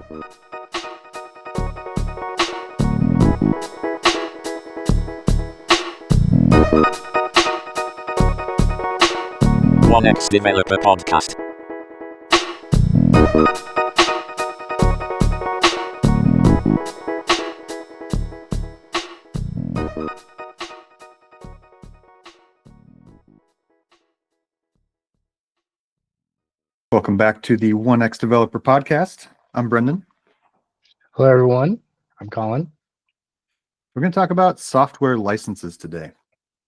OneX Developer Podcast. Welcome back to the OneX Developer Podcast. I'm Brendan. Hello, everyone. I'm Colin. We're going to talk about software licenses today.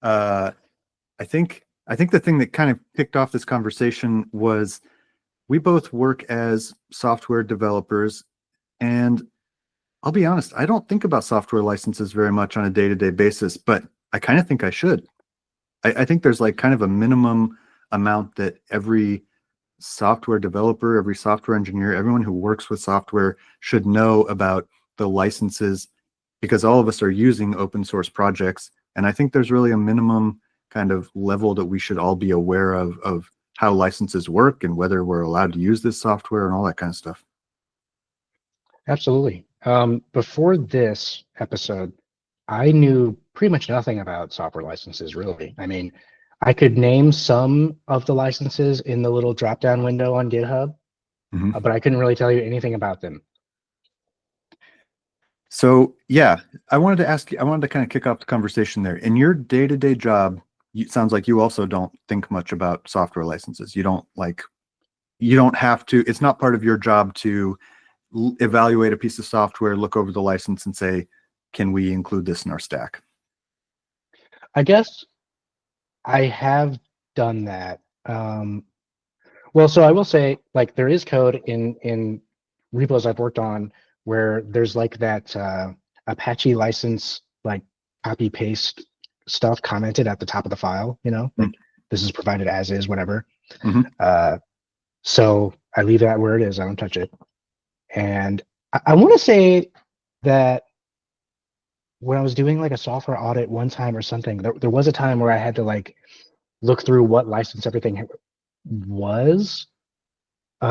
I think the thing that kind of kicked off this conversation was we both work as software developers, and I'll be honest, I don't think about software licenses very much on a day-to-day basis, but I kind of think I should. I think there's like kind of a minimum amount that every software developer, every software engineer, everyone who works with software should know about the licenses, because all of us are using open source projects. And I think there's really a minimum kind of level that we should all be aware of how licenses work and whether we're allowed to use this software and all that kind of stuff. Absolutely. Before this episode, I knew pretty much nothing about software licenses, really. I mean, I could name some of the licenses in the little drop-down window on GitHub, but I couldn't really tell you anything about them. So yeah, I wanted to kind of kick off the conversation there. In your day-to-day job, it sounds like you also don't think much about software licenses. You don't have to, it's not part of your job to evaluate a piece of software, look over the license and say, can we include this in our stack? I guess I have done that. Well, so I will say, like, there is code in repos I've worked on where there's like that Apache license, like copy paste stuff commented at the top of the file, like this is provided as is, whatever. So I leave that where it is. I don't touch it. And I want to say that when I was doing like a software audit one time or something, there was a time where I had to like look through what license everything was. Maybe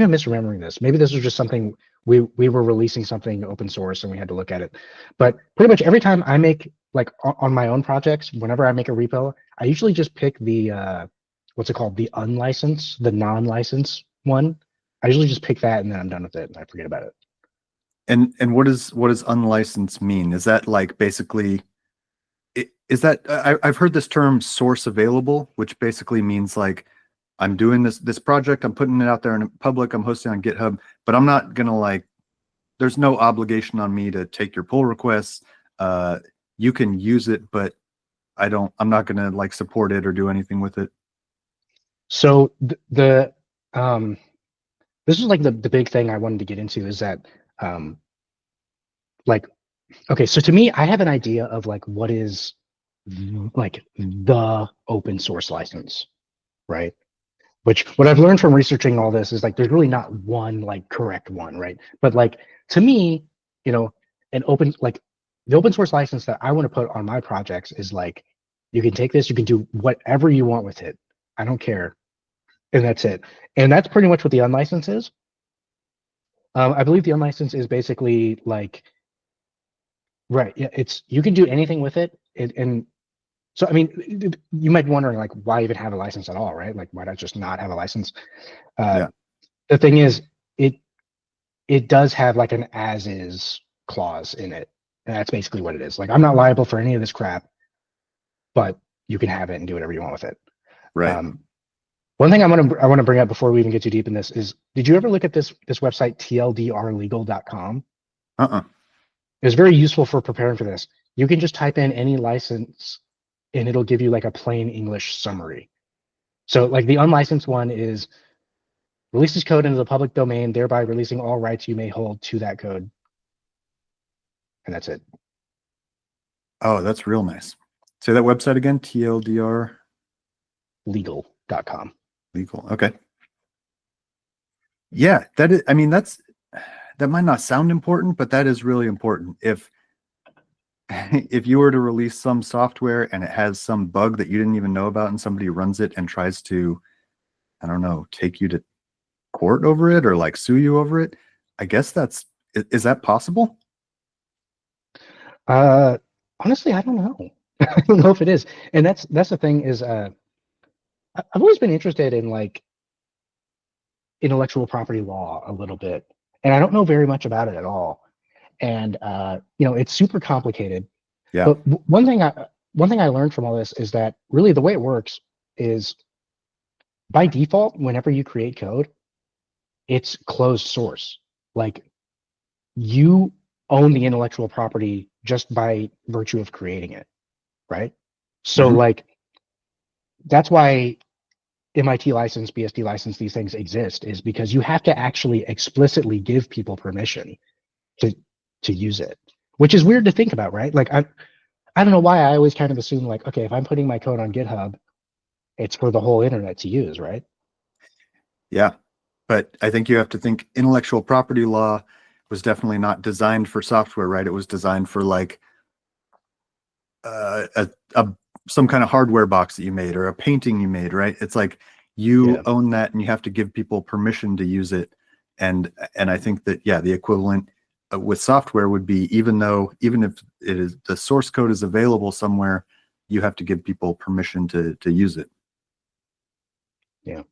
I'm misremembering this. Maybe this was just something we were releasing something open source and we had to look at it. But pretty much every time I make, like on my own projects, whenever I make a repo, I usually just pick the what's it called, the unlicensed, the non-licensed one. I usually just pick that and then I'm done with it and I forget about it. And what does unlicensed mean? Is that like basically, is that I've heard this term source available, which basically means like I'm doing this project, I'm putting it out there in public, I'm hosting on GitHub, but I'm not gonna like, there's no obligation on me to take your pull requests. You can use it, but I'm not gonna like support it or do anything with it. So this is like the big thing I wanted to get into is that like, okay, so to me, I have an idea of like what is like the open source license, right? Which what I've learned from researching all this is like there's really not one like correct one, right? But like to me, the open source license that I want to put on my projects is like, you can take this, you can do whatever you want with it. I don't care. And that's it. And that's pretty much what the unlicensed is. I believe the unlicensed is basically like, right, yeah, you can do anything with it. And so, I mean, you might be wondering, like, why even have a license at all, right? Like, why not just not have a license? Yeah. The thing is, it does have like an as-is clause in it. And that's basically what it is. Like, I'm not liable for any of this crap, but you can have it and do whatever you want with it. Right. One thing I want to bring up before we even get too deep in this is, did you ever look at this website, tldrlegal.com? It was very useful for preparing for this. You can just type in any license and it'll give you like a plain English summary. So like the unlicensed one is releases code into the public domain, thereby releasing all rights you may hold to that code. And that's it. Oh, that's real nice. Say that website again, TLDR? Legal.com. Legal, okay. Yeah, that is, I mean, that might not sound important, but that is really important. If you were to release some software and it has some bug that you didn't even know about and somebody runs it and tries to, I don't know, take you to court over it or like sue you over it. I guess is that possible? Honestly, I don't know. I don't know if it is. And that's the thing is, I've always been interested in like intellectual property law a little bit, and I don't know very much about it at all. And it's super complicated. Yeah. But one thing I learned from all this is that really the way it works is by default, whenever you create code, it's closed source. Like you own the intellectual property just by virtue of creating it, right? So like that's why MIT license, BSD license, these things exist, is because you have to actually explicitly give people permission to use it, which is weird to think about, right? Like I don't know why I always kind of assume like, okay, if I'm putting my code on GitHub, it's for the whole internet to use, right? Yeah. But I think you have to think intellectual property law was definitely not designed for software, right? It was designed for like some kind of hardware box that you made or a painting you made, right? It's like you own that and you have to give people permission to use it. And I think that, yeah, the equivalent with software would be even if it is the source code is available somewhere, you have to give people permission to use it. Yeah.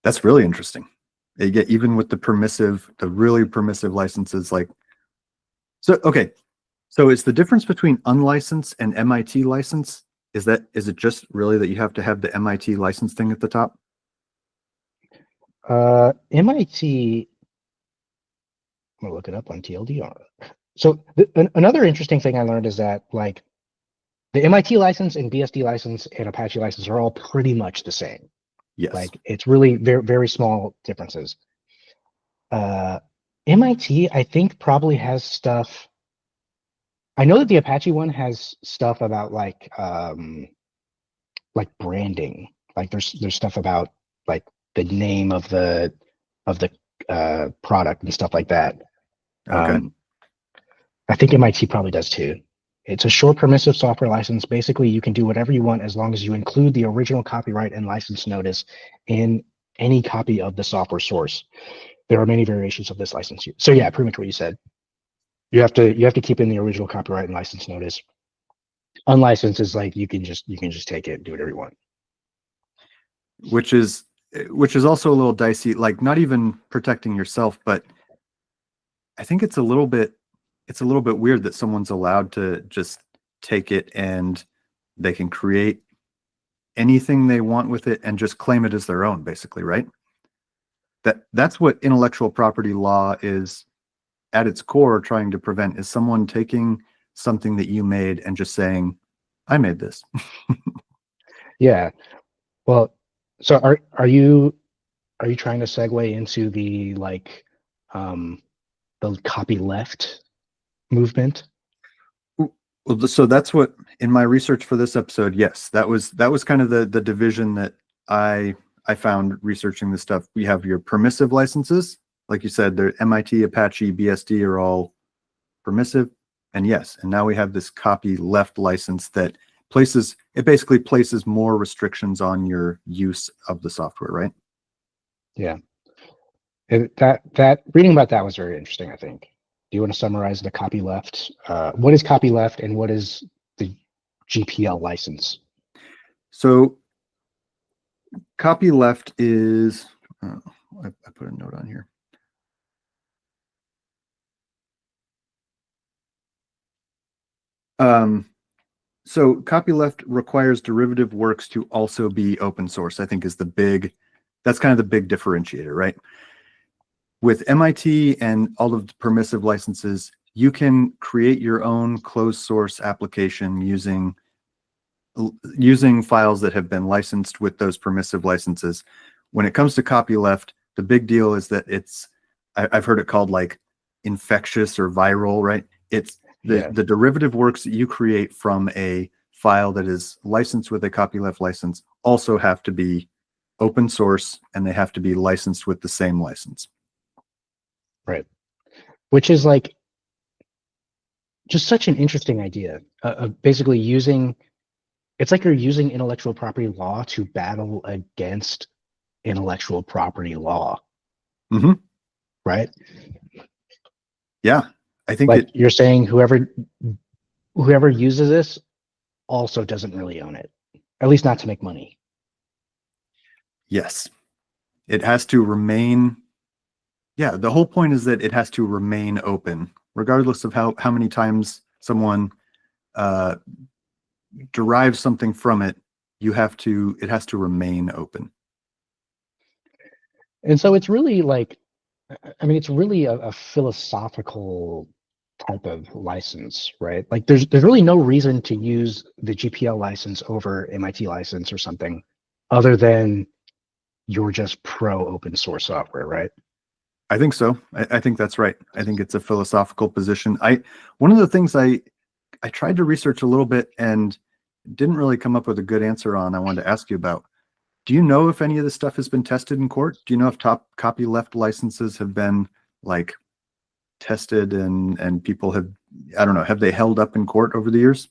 That's really interesting. Even with the really permissive licenses, like, so, okay. So is the difference between unlicensed and MIT license, is it just really that you have to have the MIT license thing at the top? MIT, I'm gonna look it up on TLDR. So another interesting thing I learned is that like the MIT license and BSD license and Apache license are all pretty much the same. Yes. Like it's really very, very small differences. MIT, I think, probably has stuff. I know that the Apache one has stuff about like branding. Like there's stuff about like the name of the product and stuff like that. Okay. I think MIT probably does too. It's a short permissive software license. Basically, you can do whatever you want as long as you include the original copyright and license notice in any copy of the software source. There are many variations of this license. So yeah, pretty much what you said. You have to keep in the original copyright and license notice. Unlicensed is like you can just take it and do whatever you want. Which is also a little dicey, like not even protecting yourself, but I think it's a little bit weird that someone's allowed to just take it and they can create anything they want with it and just claim it as their own, basically, right? That's what intellectual property law is at its core trying to prevent, is someone taking something that you made and just saying, I made this. Yeah. Well, so are you trying to segue into the like the copyleft movement? Well, so that's what, in my research for this episode, yes, that was kind of the division that I found researching this stuff. We have your permissive licenses, like you said, the MIT, Apache, BSD are all permissive, and yes, and now we have this copyleft license that basically places more restrictions on your use of the software, right? Yeah. That reading about that was very interesting, I think. Do you want to summarize the copyleft? What is copyleft and what is the GPL license? So copyleft is, I put a note on here. So copyleft requires derivative works to also be open source, I think that's kind of the big differentiator, right? With MIT and all of the permissive licenses, you can create your own closed source application using files that have been licensed with those permissive licenses. When it comes to copyleft, the big deal is that I've heard it called like infectious or viral, right? It's the derivative works that you create from a file that is licensed with a copyleft license also have to be open source, and they have to be licensed with the same license. Right. Which is like just such an interesting idea of basically it's like you're using intellectual property law to battle against intellectual property law, Hmm. right? Yeah, I think Like you're saying whoever uses this also doesn't really own it, at least not to make money. yes, it has to remain. Yeah, the whole point is that it has to remain open, regardless of how many times someone uh, derives something from it. It has to remain open. And so it's really like, I mean, it's really a philosophical type of license, right? Like there's really no reason to use the GPL license over MIT license or something other than you're just pro open source software, right? I think so. I think that's right. I think it's a philosophical position. One of the things I tried to research a little bit and didn't really come up with a good answer on. I wanted to ask you about. Do you know if any of this stuff has been tested in court? Do you know if top copyleft licenses have been like tested and people have, I don't know, have they held up in court over the years?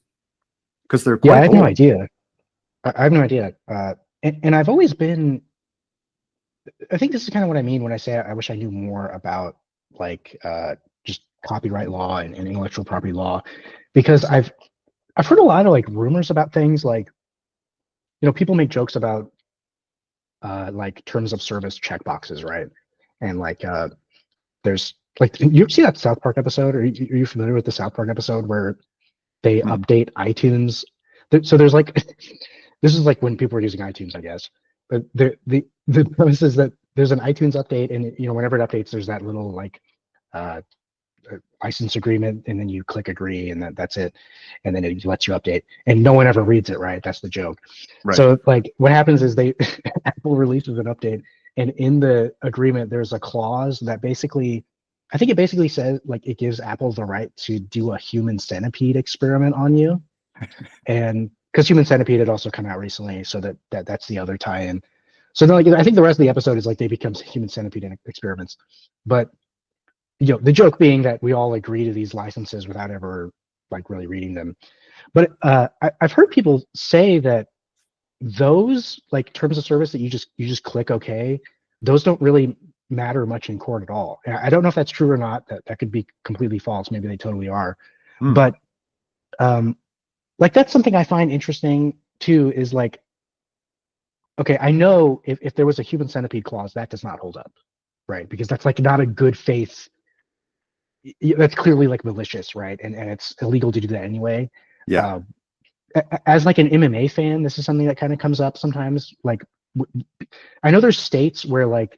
Because they're Yeah, I quite have no old. idea. I have no idea. And I've always been, I think this is kind of what I mean when I say I wish I knew more about like just copyright law and intellectual property law, because I've heard a lot of like rumors about things like, people make jokes about like terms of service checkboxes, right? And like there's like you see that South Park episode, or are you familiar with the South Park episode where they Mm. update iTunes? So there's like this is like when people were using iTunes, I guess. But the premise is that there's an iTunes update, and whenever it updates, there's that little like uh, license agreement, and then you click agree, and that's it, and then it lets you update, and no one ever reads it, right? That's the joke. Right. So like what happens is they Apple releases an update, and in the agreement there's a clause that basically, I think it basically says like it gives Apple the right to do a human centipede experiment on you, and because human centipede had also come out recently, so that's the other tie-in. So then, like, I think the rest of the episode is like they become human centipede experiments, but the joke being that we all agree to these licenses without ever like really reading them. But I've heard people say that those like terms of service that you just click OK, those don't really matter much in court at all. And I don't know if that's true or not. That could be completely false. Maybe they totally are. Mm. But like that's something I find interesting too. Is like, okay, I know if there was a human centipede clause, that does not hold up, right? Because that's like not a good faith. That's clearly like malicious, right? And it's illegal to do that anyway. Yeah. Uh, as like an MMA fan, this is something that kind of comes up sometimes. Like, I know there's states where like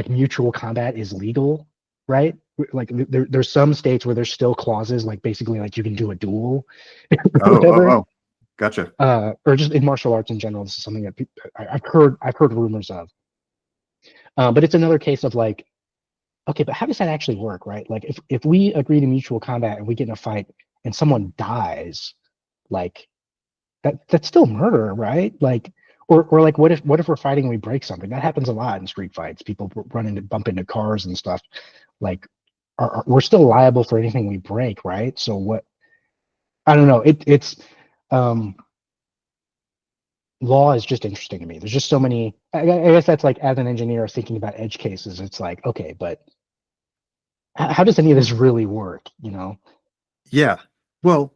mutual combat is legal, right? Like there's some states where there's still clauses like basically like you can do a duel or Oh, oh, whatever. oh. Gotcha. Or just in martial arts in general, this is something that I've heard rumors of. But it's another case of like, okay, but how does that actually work, right? Like if we agree to mutual combat and we get in a fight and someone dies, like that's still murder, right? Like or like what if we're fighting and we break something? That happens a lot in street fights. People bump into cars and stuff. Like we're still liable for anything we break, right? So what? I don't know. It's um law is just interesting to me. There's just so many. I guess that's like as an engineer thinking about edge cases. It's like, okay, but how does any of this really work? Yeah. Well,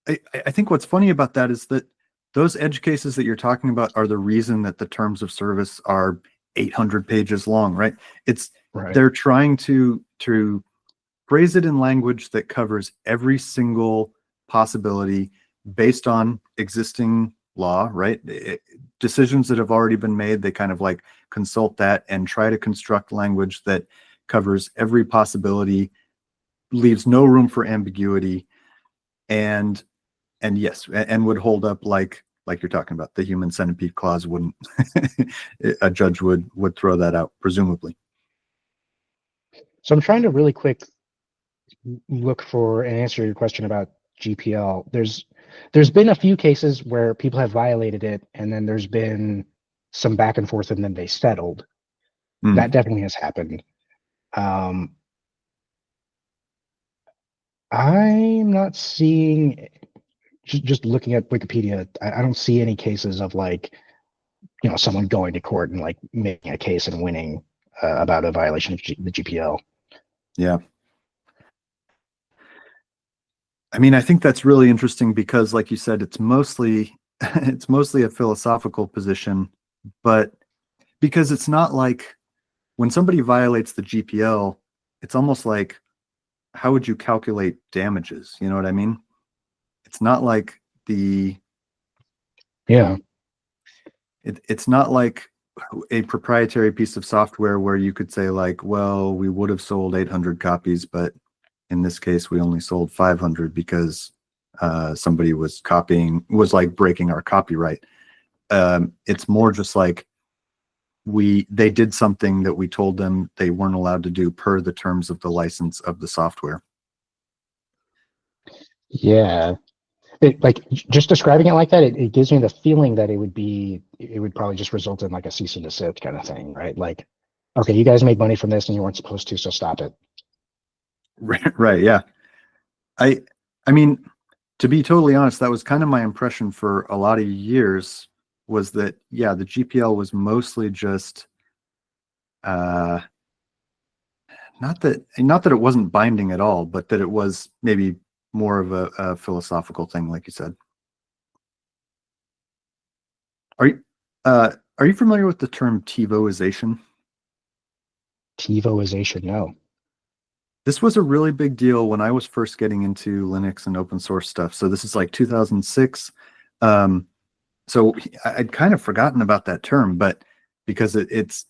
I think what's funny about that is that those edge cases that you're talking about are the reason that the terms of service are 800 pages long, right? It's Right. they're trying to phrase it in language that covers every single possibility based on existing law, right? Decisions that have already been made, they kind of like consult that and try to construct language that covers every possibility, leaves no room for ambiguity, and yes, and would hold up like you're talking about. The human centipede clause wouldn't a judge would throw that out, presumably. So I'm trying to really quick look for and answer your question about GPL. There's been a few cases where people have violated it, and then there's been some back and forth, and then they settled. Mm. That definitely has happened. I'm not seeing, just looking at Wikipedia, I don't see any cases of like someone going to court and like making a case and winning about a violation of the GPL. Yeah. I mean, I think that's really interesting because, like you said, it's mostly it's mostly a philosophical position, but because it's not like when somebody violates the GPL, it's almost like how would you calculate damages? You know what I mean? It's not like it's not like a proprietary piece of software where you could say like, well, we would have sold 800 copies, but in this case, we only sold 500 because somebody was like breaking our copyright. It's more just like they did something that we told them they weren't allowed to do per the terms of the license of the software. Yeah. Like just describing it like that, it gives me the feeling that it would probably just result in like a cease and desist kind of thing, right? Like, okay, you guys made money from this and you weren't supposed to, so stop it. Right. Yeah. I mean, to be totally honest, that was kind of my impression for a lot of years, was that, yeah, the GPL was mostly just not that it wasn't binding at all, but that it was maybe more of a philosophical thing, like you said. Are you familiar with the term TiVoization? TiVoization, no. This was a really big deal when I was first getting into Linux and open source stuff. So this is like 2006. So I'd kind of forgotten about that term, but because it's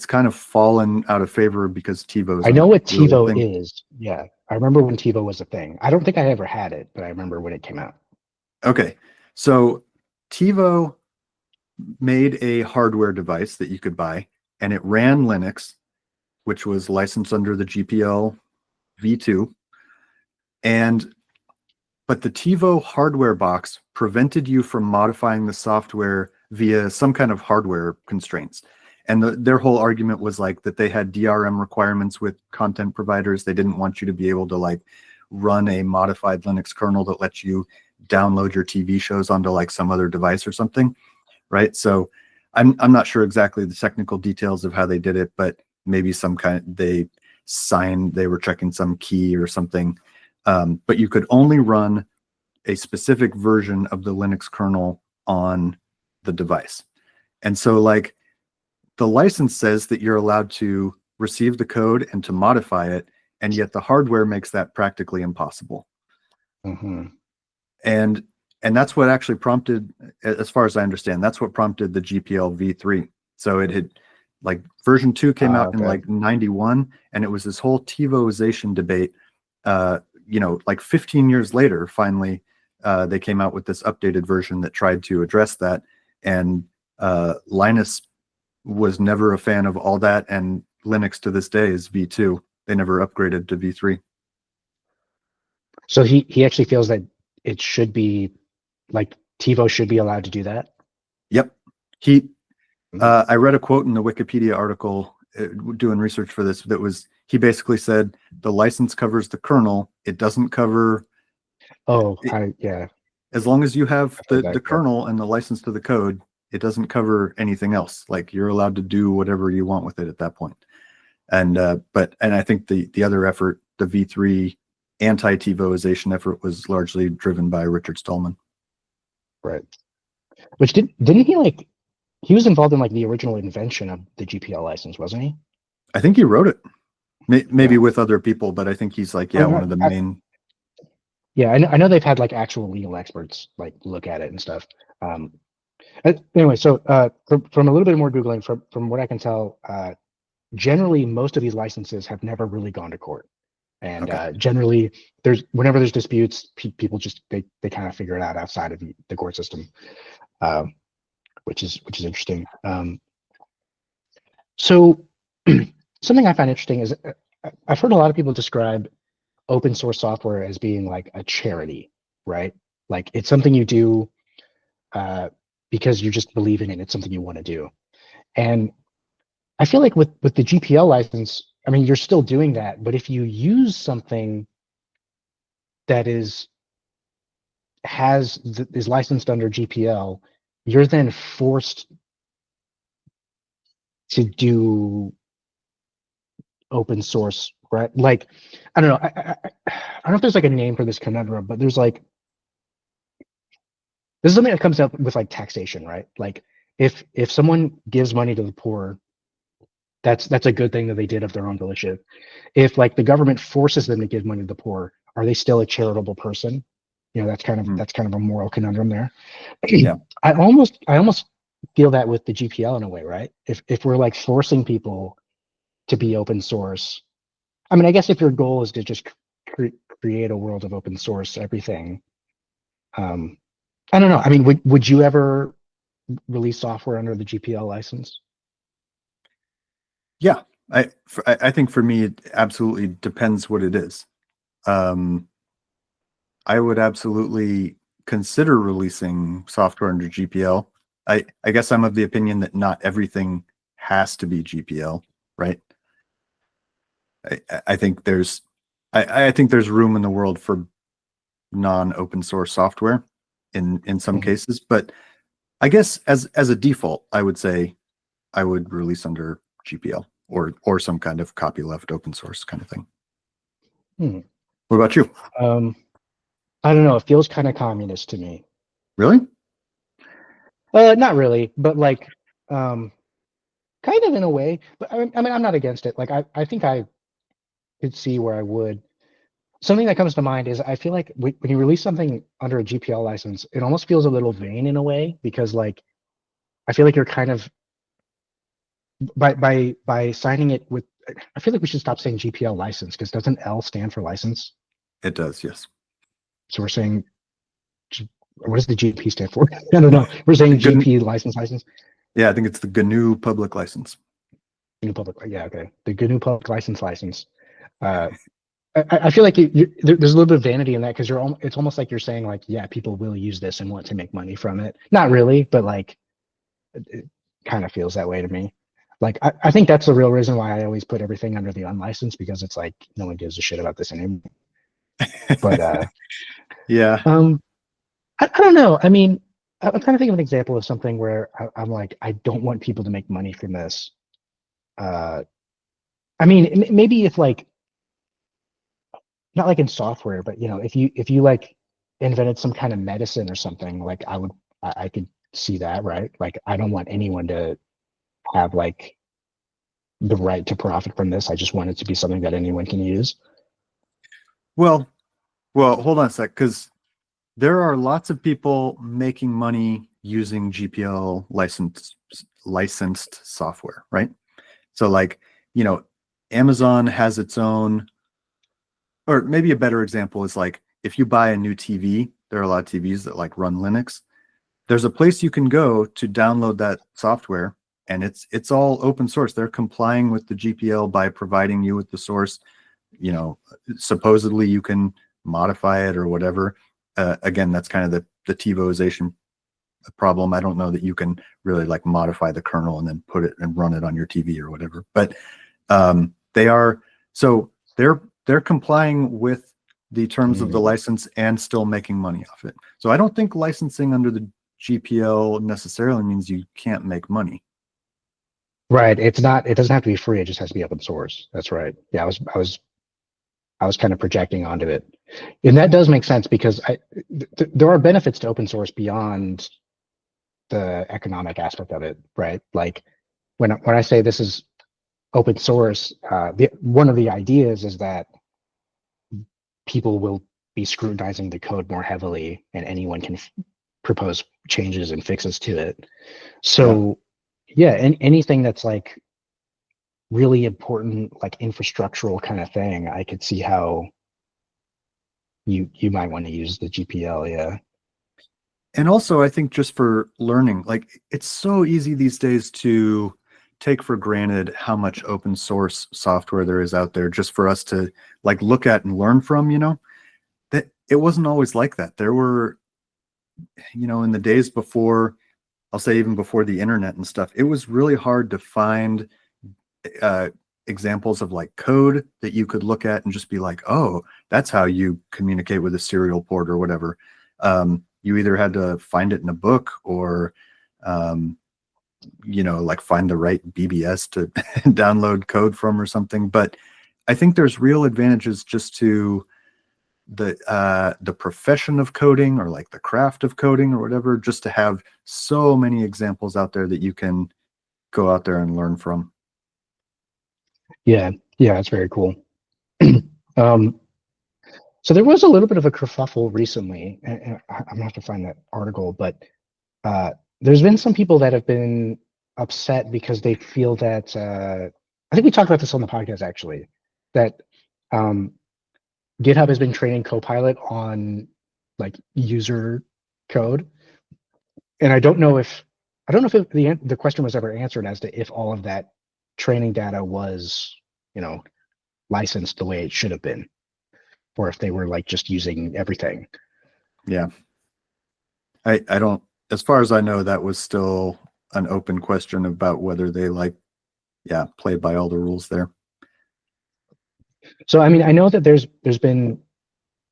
kind of fallen out of favor because TiVo's I know what really TiVo thing. is. Yeah, I remember when TiVo was a thing. I don't think I ever had it, but I remember when it came out. Okay, so TiVo made a hardware device that you could buy, and it ran Linux, which was licensed under the GPL v2. But the TiVo hardware box prevented you from modifying the software via some kind of hardware constraints. And their whole argument was like that they had DRM requirements with content providers. They didn't want you to be able to like run a modified Linux kernel that lets you download your TV shows onto like some other device or something, right? So I'm not sure exactly the technical details of how they did it, but maybe they were checking some key or something. But you could only run a specific version of the Linux kernel on the device. And so like the license says that you're allowed to receive the code and to modify it, and yet the hardware makes that practically impossible. Mm-hmm. And that's what actually prompted, as far as I understand, that's what prompted the GPL v3. So it had like version 2 came out in like 91, and it was this whole TiVoization debate. Like 15 years later, finally, they came out with this updated version that tried to address that. And Linus was never a fan of all that, and Linux to this day is v2. They never upgraded to v3. So he actually feels that it should be like TiVo should be allowed to do that. Yep. I read a quote in the Wikipedia article doing research for this he basically said the license covers the kernel. It doesn't cover. Yeah. As long as you have the kernel and the license to the code, it doesn't cover anything else. Like you're allowed to do whatever you want with it at that point. And I think the other effort, the v3 anti-TiVoization effort, was largely driven by Richard Stallman. Right. Which didn't he he was involved in like the original invention of the GPL license, wasn't he? I think he wrote it, maybe with other people, but I think he's like one of the main. Yeah, I know they've had like actual legal experts like look at it and stuff. Anyway, so from a little bit more Googling, from what I can tell, generally most of these licenses have never really gone to court. And generally, whenever there's disputes, people just they kind of figure it out outside of the court system, which is interesting. So something I find interesting is I've heard a lot of people describe open source software as being like a charity, right? Like it's something you do because you just believe in it. It's something you want to do. And I feel like with the GPL license, I mean, you're still doing that, but if you use something that is licensed under GPL, you're then forced to do open source, right? Like, I don't know. I don't know if there's like a name for this conundrum, but there's like, this is something that comes up with like taxation, right? Like if someone gives money to the poor, that's a good thing that they did of their own volition. If like the government forces them to give money to the poor, are they still a charitable person? You know, that's kind of a moral conundrum there. Yeah. I almost feel that with the GPL in a way, right? If we're like forcing people to be open source, I mean, I guess if your goal is to just create a world of open source everything, I don't know. I mean, would you ever release software under the GPL license? Yeah, I think for me it absolutely depends what it is. I would absolutely consider releasing software under GPL. I guess I'm of the opinion that not everything has to be GPL, right? I think there's I think there's room in the world for non-open source software in some cases, but I guess as a default, I would say I would release under GPL or some kind of copyleft open source kind of thing. What about you? I don't know. It feels kind of communist to me. Really? Not really, but like, kind of in a way. But I mean, I'm not against it. Like, I think I could see where I would. Something that comes to mind is I feel like when you release something under a GPL license, it almost feels a little vain in a way because like I feel like you're kind of by signing it with. I feel like we should stop saying GPL license because doesn't L stand for license? It does, yes. So we're saying, what does the GP stand for? I don't know. We're saying GP license. Yeah, I think it's the GNU public license. GNU public, yeah, okay. The GNU public license. I feel like there's a little bit of vanity in that because it's almost like you're saying like, yeah, people will use this and want to make money from it. Not really, but like, it kind of feels that way to me. Like, I think that's the real reason why I always put everything under the unlicensed because it's like no one gives a shit about this anymore. But yeah, I don't know. I mean, I'm trying to think of an example of something where I'm like, I don't want people to make money from this. I mean, maybe if like, not like in software, but you know, if you like invented some kind of medicine or something, like I could see that, right? Like, I don't want anyone to have like the right to profit from this. I just want it to be something that anyone can use. well, hold on a sec, because there are lots of people making money using GPL licensed software, right? So like, you know, Amazon has its own, or maybe a better example is like if you buy a new TV, there are a lot of TVs that like run Linux. There's a place you can go to download that software, and it's all open source. They're complying with the GPL by providing you with the source. You know, supposedly you can modify it or whatever. Again, that's kind of the TiVoization problem. I don't know that you can really like modify the kernel and then put it and run it on your TV or whatever. But they're complying with the terms of the license and still making money off it. So I don't think licensing under the GPL necessarily means you can't make money. Right. It doesn't have to be free. It just has to be open source. That's right. Yeah. I was kind of projecting onto it, and that does make sense because there are benefits to open source beyond the economic aspect of it, right? Like when I say this is open source, one of the ideas is that people will be scrutinizing the code more heavily, and anyone can propose changes and fixes to it. So, yeah, and anything that's like really important, like infrastructural kind of thing, I could see how you might want to use the GPL. Yeah. And also, I think just for learning, like it's so easy these days to take for granted how much open source software there is out there just for us to like look at and learn from, you know, that it wasn't always like that. There were, you know, in the days before, I'll say even before the internet and stuff, it was really hard to find examples of like code that you could look at and just be like, oh, that's how you communicate with a serial port or whatever. You either had to find it in a book or like find the right BBS to download code from or something. But I think there's real advantages just to the profession of coding, or like the craft of coding or whatever, just to have so many examples out there that you can go out there and learn from. Yeah, it's very cool. So there was a little bit of a kerfuffle recently, and I'm gonna have to find that article, but there's been some people that have been upset because they feel that I think we talked about this on the podcast actually, that GitHub has been training Copilot on like user code, and I don't know if the question was ever answered as to if all of that training data was licensed the way it should have been, or if they were like just using everything. Yeah, I don't, as far as I know, that was still an open question about whether they played by all the rules there. So I mean, I know that there's been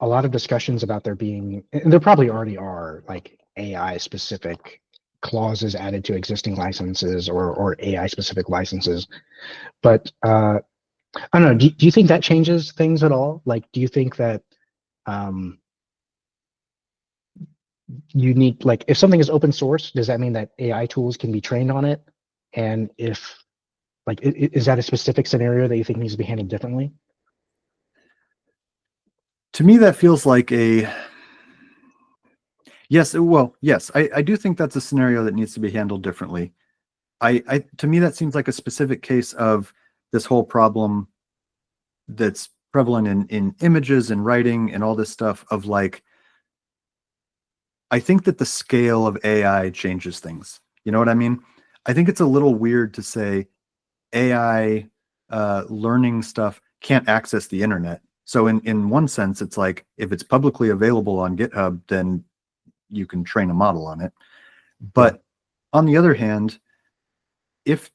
a lot of discussions about there being, and there probably already are, like AI specific clauses added to existing licenses or AI specific licenses. But I don't know, do you think that changes things at all? Like, do you think that you need, like, if something is open source, does that mean that AI tools can be trained on it? And if, like, is that a specific scenario that you think needs to be handled differently? To me, that feels like yes. Well, yes, I do think that's a scenario that needs to be handled differently. To me, that seems like a specific case of this whole problem that's prevalent in images and writing and all this stuff of like, I think that the scale of AI changes things. You know what I mean? I think it's a little weird to say AI learning stuff can't access the internet. So in one sense, it's like, if it's publicly available on GitHub, then you can train a model on it. But on the other hand, if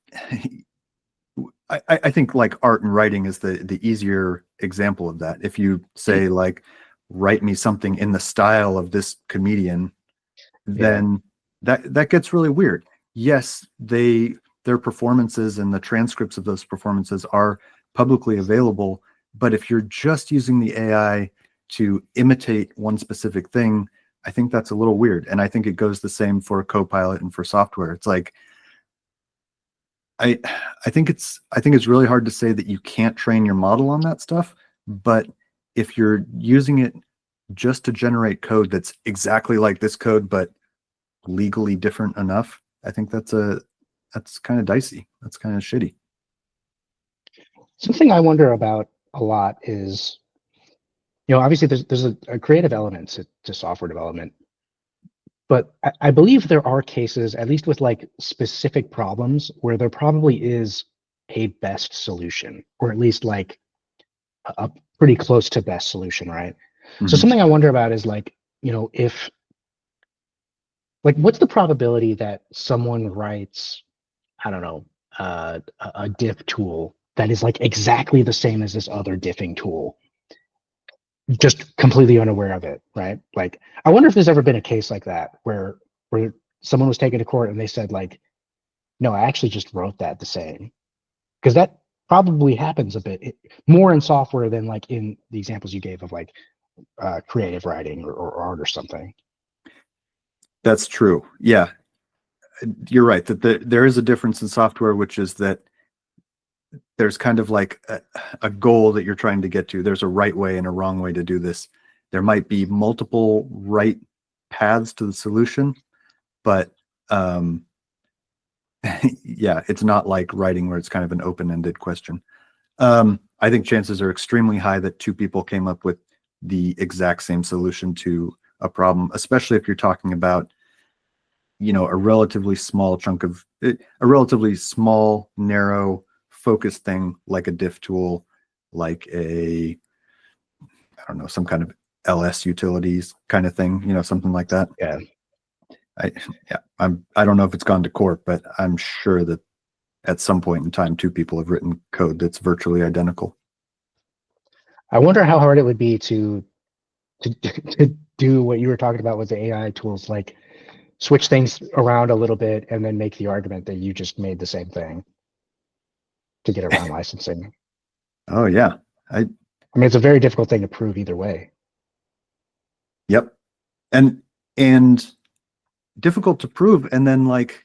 I think like art and writing is the easier example of that. If you say like, write me something in the style of this comedian, then that gets really weird. Yes, their performances and the transcripts of those performances are publicly available, but if you're just using the AI to imitate one specific thing, I think that's a little weird. And I think it goes the same for Copilot and for software. It's like, I think it's really hard to say that you can't train your model on that stuff, but if you're using it just to generate code that's exactly like this code but legally different enough, I think that's kind of dicey. That's kind of shitty. Something I wonder about a lot is, obviously there's a creative element to software development, but I believe there are cases, at least with like specific problems, where there probably is a best solution, or at least like a pretty close to best solution, right? Mm-hmm. So something I wonder about is like, if, like, what's the probability that someone writes, I don't know, a diff tool that is like exactly the same as this other diffing tool, just completely unaware of it, right? Like, I wonder if there's ever been a case like that where someone was taken to court and they said like, no, I actually just wrote that the same. Because that probably happens a bit more in software than like in the examples you gave of like creative writing or art or something. That's true. Yeah, you're right that there is a difference in software, which is that there's kind of like a goal that you're trying to get to. There's a right way and a wrong way to do this. There might be multiple right paths to the solution, but yeah, it's not like writing where it's kind of an open-ended question. I think chances are extremely high that two people came up with the exact same solution to a problem, especially if you're talking about, a relatively small chunk of a relatively small, narrow, focused thing like a diff tool, like I don't know, some kind of LS utilities kind of thing, something like that. Yeah. I don't know if it's gone to court, but I'm sure that at some point in time, two people have written code that's virtually identical. I wonder how hard it would be to do what you were talking about with the AI tools. Like, switch things around a little bit and then make the argument that you just made the same thing to get around licensing. Oh yeah. I mean, it's a very difficult thing to prove either way. Yep. And difficult to prove. And then like,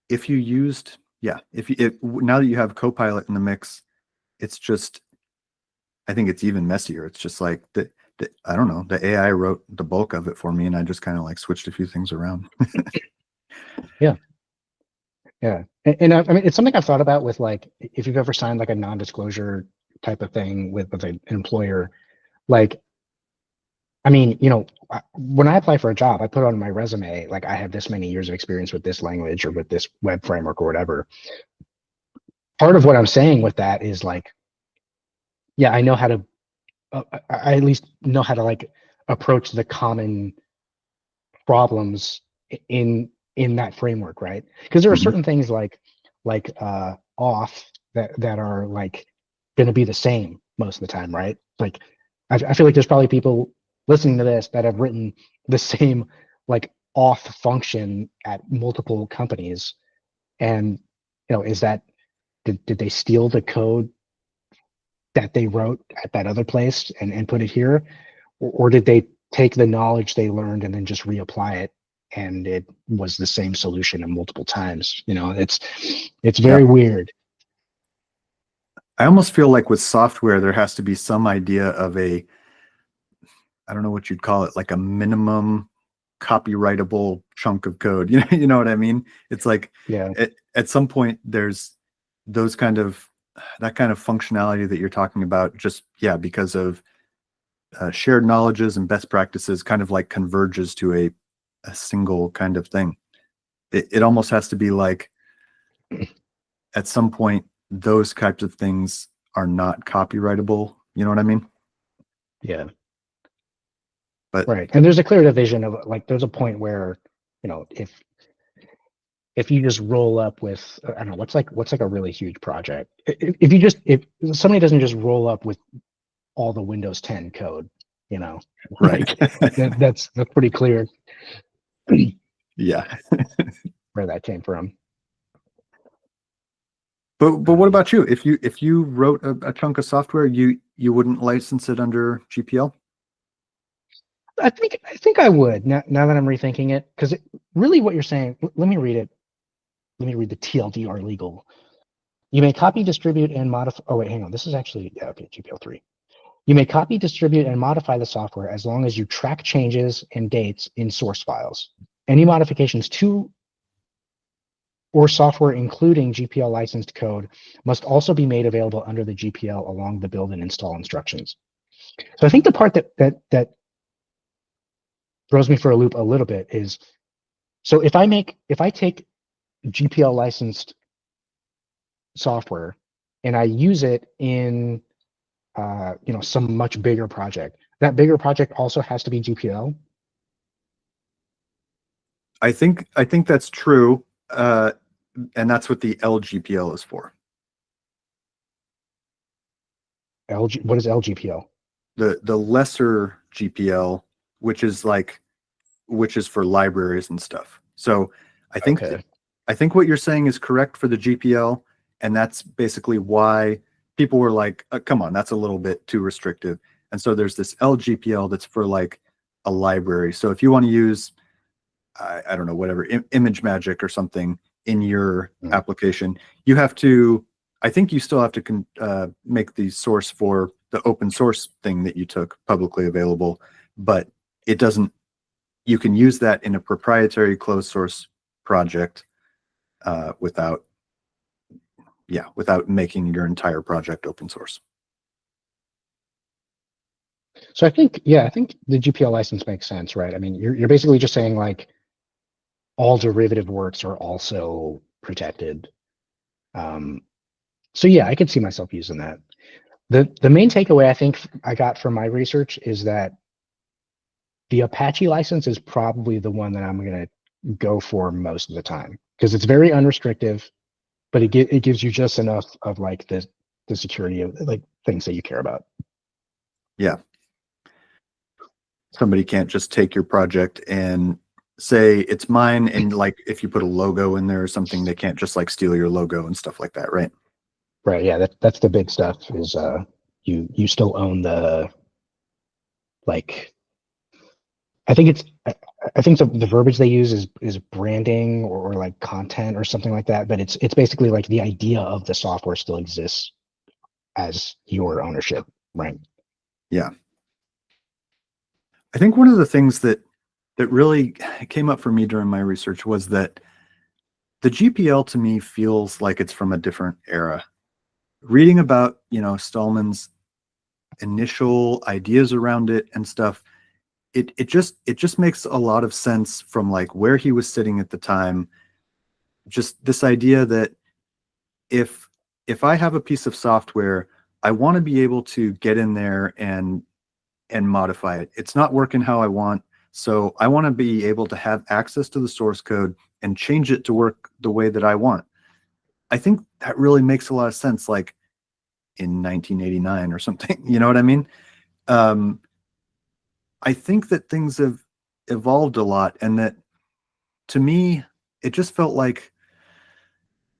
if you used, if now that you have Copilot in the mix, it's just, I think it's even messier. It's just like I don't know, the AI wrote the bulk of it for me, and I just kind of like switched a few things around. Yeah. And I mean, it's something I've thought about with like, if you've ever signed like a non-disclosure type of thing with an employer, like, I mean, when I apply for a job, I put on my resume, like I have this many years of experience with this language or with this web framework or whatever. Part of what I'm saying with that is like, yeah, I know how to, I at least know how to like approach the common problems in that framework, right? Because there are certain things like auth that are like going to be the same most of the time, right? Like I feel like there's probably people listening to this that have written the same like auth function at multiple companies, and is that did they steal the code that they wrote at that other place and put it here, or did they take the knowledge they learned and then just reapply it, and it was the same solution in multiple times? It's very weird. I almost feel like with software, there has to be some idea of I don't know what you'd call it, like a minimum copyrightable chunk of code. You know what I mean? It's like, at some point there's that kind of functionality that you're talking about, just because of shared knowledges and best practices kind of like converges to a single kind of thing. It almost has to be like, at some point, those types of things are not copyrightable. You know what I mean? Yeah. But right. And there's a clear division of like, there's a point where, if you just roll up with, I don't know, what's like a really huge project. If somebody doesn't just roll up with all the Windows 10 code, right. that's pretty clear. Yeah. Where that came from. But what about you? If you wrote a chunk of software, you wouldn't license it under GPL? I think I would, now that I'm rethinking it, because really what you're saying, let me read it. Let me read the TLDR legal. You may copy, distribute, and modify. Oh wait, hang on. This is actually GPL 3. You may copy, distribute, and modify the software as long as you track changes and dates in source files. Any modifications to or software including GPL licensed code must also be made available under the GPL along the build and install instructions. So I think the part that throws me for a loop a little bit is, so if I take GPL licensed software and I use it in some much bigger project, that bigger project also has to be GPL. I think that's true, and that's what the LGPL is for. What is LGPL? The lesser GPL, which is for libraries and stuff. So I think what you're saying is correct for the GPL, and that's basically why people were like, come on, that's a little bit too restrictive. And so there's this LGPL that's for like a library. So if you want to use, I don't know, whatever, image magic or something in your application, you have to, I think you still have to make the source for the open source thing that you took publicly available, but it doesn't, you can use that in a proprietary closed source project without making your entire project open source. So I think the GPL license makes sense, right? I mean, you're basically just saying like all derivative works are also protected. So yeah, I could see myself using that. The main takeaway I think I got from my research is that the Apache license is probably the one that I'm going to go for most of the time, because it's very unrestrictive, but it gives you just enough of like the security of like things that you care about. Yeah. Somebody can't just take your project and say it's mine, and like if you put a logo in there or something, they can't just like steal your logo and stuff like that, right? Right. Yeah. That's the big stuff. Is you still own the, like, I think it's I think the verbiage they use is branding or like content or something like that. But it's basically like the idea of the software still exists as your ownership, right? Yeah. I think one of the things that really came up for me during my research was that the GPL to me feels like it's from a different era. Reading about, Stallman's initial ideas around it and stuff, it just makes a lot of sense from like where he was sitting at the time. Just this idea that if I have a piece of software, I want to be able to get in there and modify it. It's not working how I want, so I want to be able to have access to the source code and change it to work the way that I want. I think that really makes a lot of sense, like in 1989 or something. You know what I mean? I think that things have evolved a lot, and that to me, it just felt like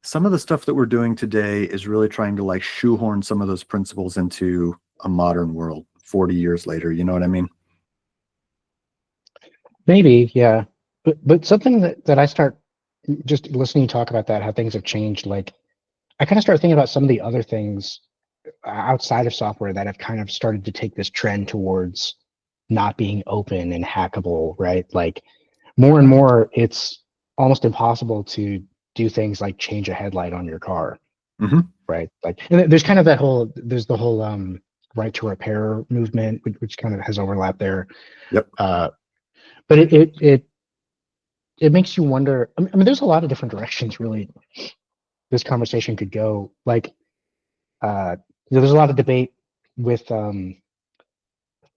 some of the stuff that we're doing today is really trying to like shoehorn some of those principles into a modern world 40 years later. You know what I mean? Maybe, yeah. But something that I start just listening to talk about that, how things have changed, like I kind of start thinking about some of the other things outside of software that have kind of started to take this trend towards not being open and hackable, right? Like more and more, it's almost impossible to do things like change a headlight on your car, Mm-hmm. right? Like, and there's kind of there's the whole right to repair movement, which kind of has overlap there. Yep. But it makes you wonder. I mean, there's a lot of different directions really this conversation could go. Like, there's a lot of debate with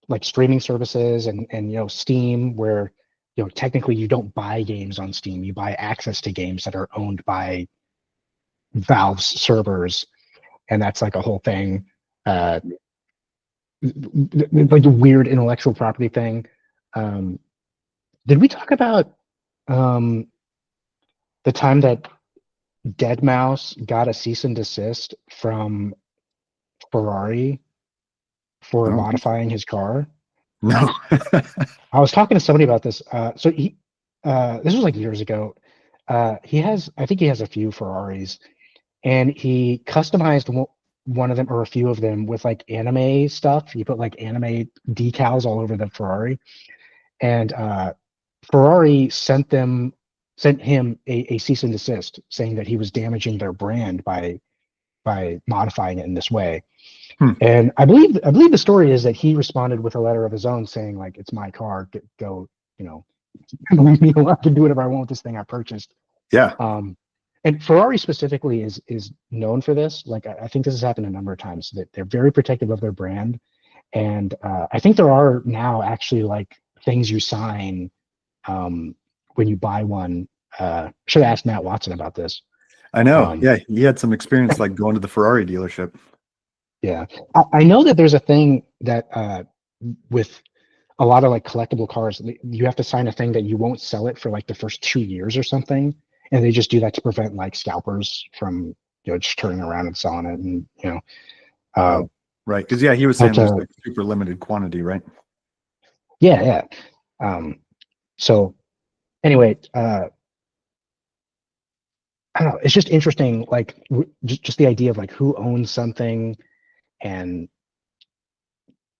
like streaming services and Steam, where technically you don't buy games on Steam, you buy access to games that are owned by Valve's servers, and that's like a whole thing, like a weird intellectual property thing. Um, did we talk about um, the time that Dead Mouse got a cease and desist from Ferrari I for don't think so. modifying his car? No. I was talking to somebody about this. So this was like years ago. I think he has a few Ferraris, and he customized one of them or a few of them with like anime stuff. He put like anime decals all over the Ferrari, and Ferrari sent him a cease and desist, saying that he was damaging their brand by modifying it in this way. Hmm. And I believe the story is that he responded with a letter of his own saying, like, it's my car, go, leave me alone. I can do whatever I want with this thing I purchased. Yeah. And Ferrari specifically is known for this. Like, I think this has happened a number of times, that they're very protective of their brand. And I think there are now actually like things you sign when you buy one. Should have asked Matt Watson about this. I know. Yeah, he had some experience like going to the Ferrari dealership. Yeah, I know that there's a thing that with a lot of like collectible cars, you have to sign a thing that you won't sell it for like the first 2 years or something, and they just do that to prevent like scalpers from just turning around and selling it, and Oh, right. Because yeah, he was saying that's there's a like super limited quantity, right? yeah. So anyway, I don't know. It's just interesting, like just the idea of like who owns something and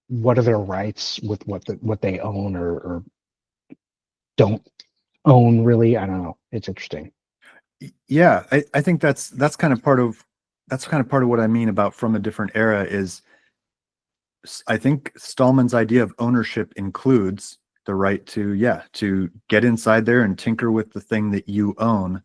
what are their rights with what they own or don't own. Really, I don't know. It's interesting. Yeah, I think that's kind of part of what I mean about from a different era is I think Stallman's idea of ownership includes the right to get inside there and tinker with the thing that you own.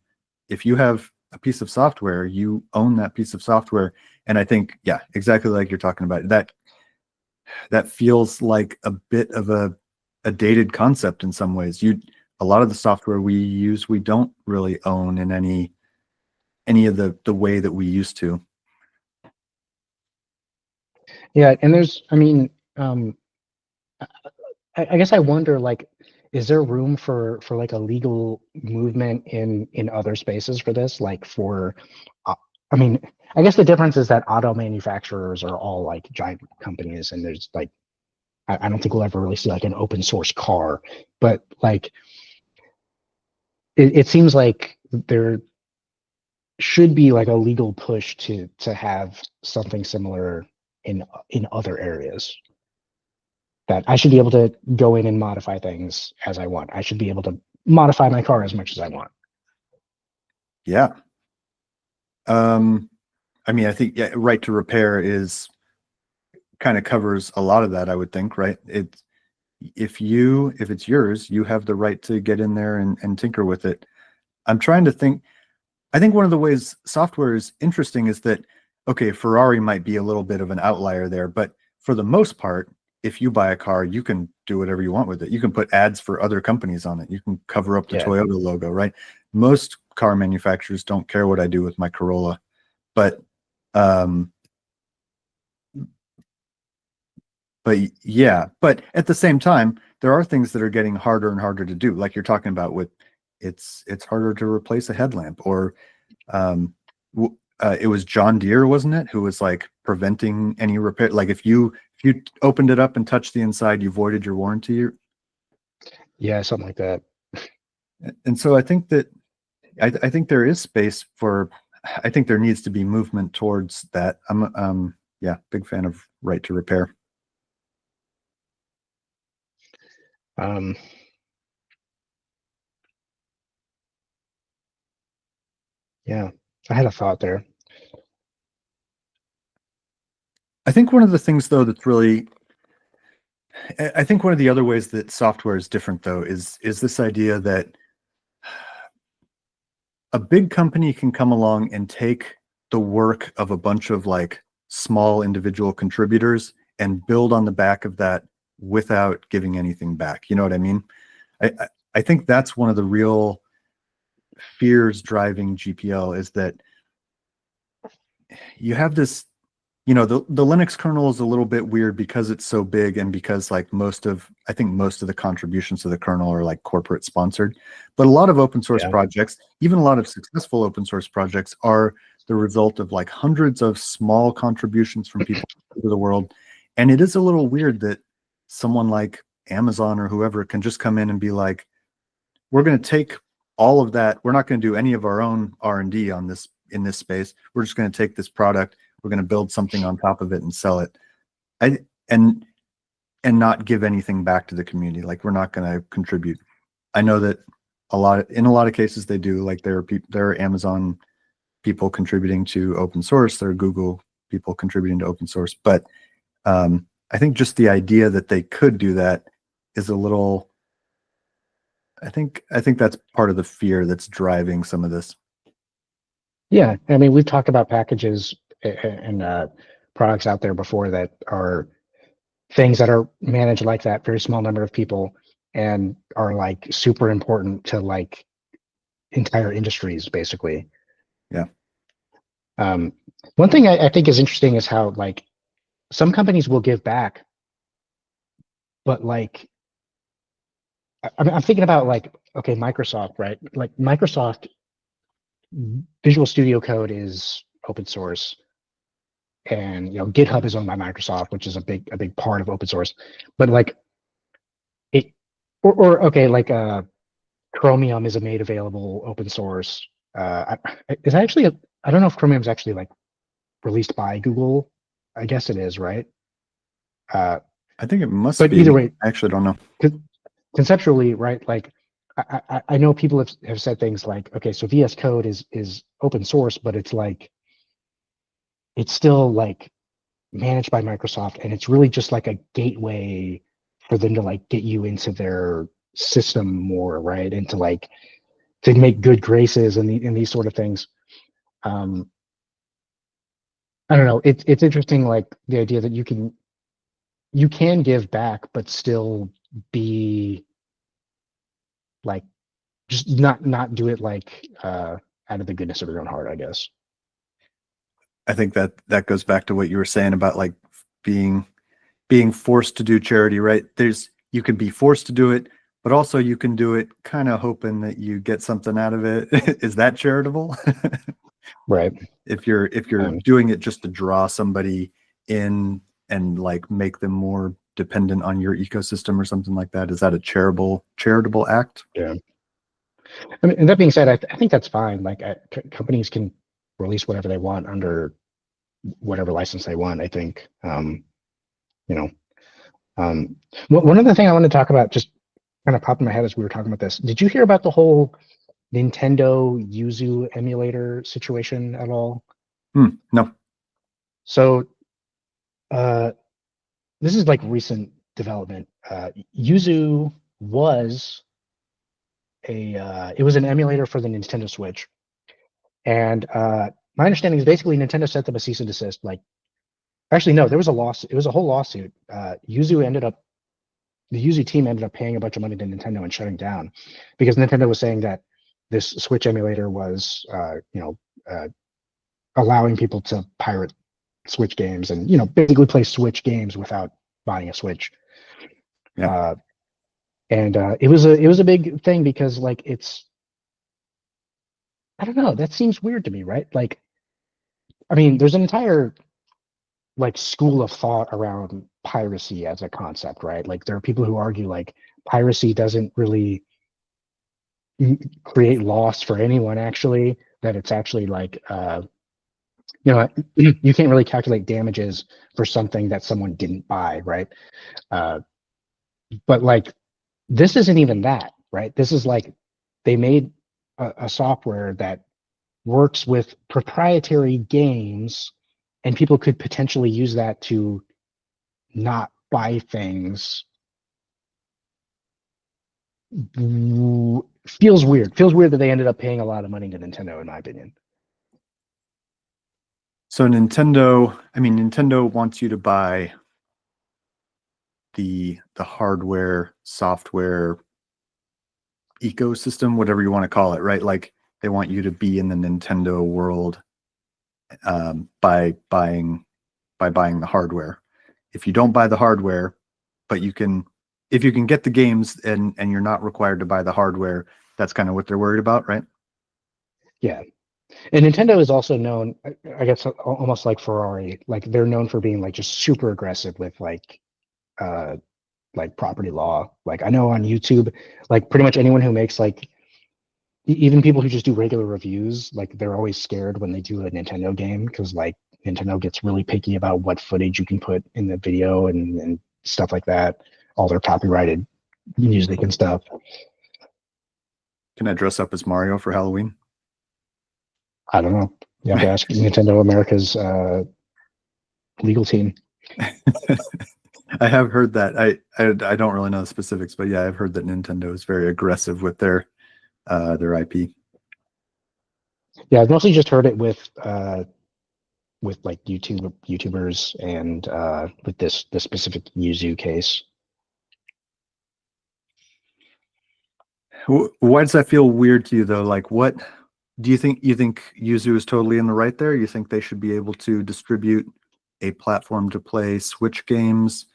If you have a piece of software, you own that piece of software. And I think, yeah, exactly like you're talking about, that feels like a bit of a dated concept in some ways. A lot of the software we use, we don't really own in any of the way that we used to. Yeah, and there's, I mean, I guess I wonder, like, is there room for like a legal movement in other spaces for this? Like for, I mean, I guess the difference is that auto manufacturers are all like giant companies, and there's like, I don't think we'll ever really see like an open source car, but like it seems like there should be like a legal push to have something similar in other areas. That I should be able to go in and modify things as I want. I should be able to modify my car as much as I want. Yeah. I mean, I think right to repair is kind of covers a lot of that, I would think, right? If it's yours, you have the right to get in there and tinker with it. I'm trying to think. I think one of the ways software is interesting is that, okay, Ferrari might be a little bit of an outlier there, but for the most part, if you buy a car, you can do whatever you want with it. You can put ads for other companies on it. You can cover up the Toyota logo, right? Most car manufacturers don't care what I do with my Corolla, but yeah, but at the same time, there are things that are getting harder and harder to do. Like you're talking about with it's harder to replace a headlamp, or it was John Deere, wasn't it, who was like preventing any repair. Like if you opened it up and touched the inside, you voided your warranty. Yeah, something like that. And so I think that I think there is space for. I think there needs to be movement towards that. I'm yeah, big fan of right to repair. Yeah, I had a thought there. I think one of the things, though, that's really, I think one of the other ways that software is different, though, is this idea that a big company can come along and take the work of a bunch of like small individual contributors and build on the back of that without giving anything back. You know what I mean? I think that's one of the real fears driving GPL, is that you have this, you know, the Linux kernel is a little bit weird because it's so big, and because like I think most of the contributions to the kernel are like corporate sponsored. But a lot of open source projects, even a lot of successful open source projects, are the result of like hundreds of small contributions from people all over the world. And it is a little weird that someone like Amazon or whoever can just come in and be like, we're going to take all of that. We're not going to do any of our own R&D on this in this space. We're just going to take this product. We're going to build something on top of it and sell it. And not give anything back to the community. Like, we're not going to contribute. I know that in a lot of cases they do. Like there are Amazon people contributing to open source. There are Google people contributing to open source. But I think just the idea that they could do that is a little. I think that's part of the fear that's driving some of this. Yeah, I mean, we've talked about packages and products out there before that are things that are managed like that, very small number of people, and are like super important to like entire industries, basically. Yeah. One thing I think is interesting is how like some companies will give back, but like I'm thinking about like, okay, Microsoft, right? Like Microsoft Visual Studio Code is open source, and you know GitHub is owned by Microsoft, which is a big part of open source. But like it, or okay, like Chromium is a made available open source. Is actually I don't know if Chromium is actually like released by Google. I guess it is, right? I think it must but be. Either way, I actually don't know. Conceptually, right? Like I know people have said things like, okay, so VS Code is open source, but it's like it's still like managed by Microsoft, and it's really just like a gateway for them to like get you into their system more, right? And to like to make good graces and these sort of things. I don't know. It's interesting, like the idea that you can give back, but still be like just not do it like out of the goodness of your own heart, I guess. I think that goes back to what you were saying about like being forced to do charity, right? You could be forced to do it, but also you can do it kind of hoping that you get something out of it. Is that charitable? Right. If you're Um, doing it just to draw somebody in and like make them more dependent on your ecosystem or something like that, is that a charitable act? yeah. I mean, and that being said, I think that's fine. Like companies can release whatever they want under whatever license they want. I think, you know, one other thing I want to talk about just kind of popped in my head as we were talking about this. Did you hear about the whole Nintendo Yuzu emulator situation at all? No. So, uh, this is like recent development. Yuzu was it was an emulator for the Nintendo Switch, and my understanding is basically Nintendo sent them a cease and desist. Like, actually, no, there was a lawsuit. It was a whole lawsuit. The Yuzu team ended up paying a bunch of money to Nintendo and shutting down because Nintendo was saying that this Switch emulator was, allowing people to pirate Switch games and basically play Switch games without buying a Switch. Yeah. And it was a big thing because like I don't know, that seems weird to me, right? Like, I mean, there's an entire like school of thought around piracy as a concept, right? Like there are people who argue like piracy doesn't really create loss for anyone actually, that it's actually like you can't really calculate damages for something that someone didn't buy, right? But like this isn't even that, right? This is like they made a software that works with proprietary games and people could potentially use that to not buy things. Feels weird that they ended up paying a lot of money to Nintendo, in my opinion. So Nintendo wants you to buy the hardware, software ecosystem, whatever you want to call it, right? Like they want you to be in the Nintendo world by buying the hardware. If you don't buy the hardware, but if you can get the games and you're not required to buy the hardware, that's kind of what they're worried about, right? Yeah. And Nintendo is also known, I guess, almost like Ferrari. Like they're known for being like just super aggressive with like property law. Like I know on YouTube, like pretty much anyone who makes like even people who just do regular reviews, like they're always scared when they do a Nintendo game because like Nintendo gets really picky about what footage you can put in the video and stuff like that. All their copyrighted music and stuff. Can I dress up as Mario for Halloween? I don't know. You have to ask Nintendo America's legal team. I have heard that. I don't really know the specifics, but yeah, I've heard that Nintendo is very aggressive with their IP. Yeah, I've mostly just heard it with like YouTubers and with this specific Yuzu case. Why does that feel weird to you though? Like what do you think Yuzu is totally in the right there? You think they should be able to distribute a platform to play Switch games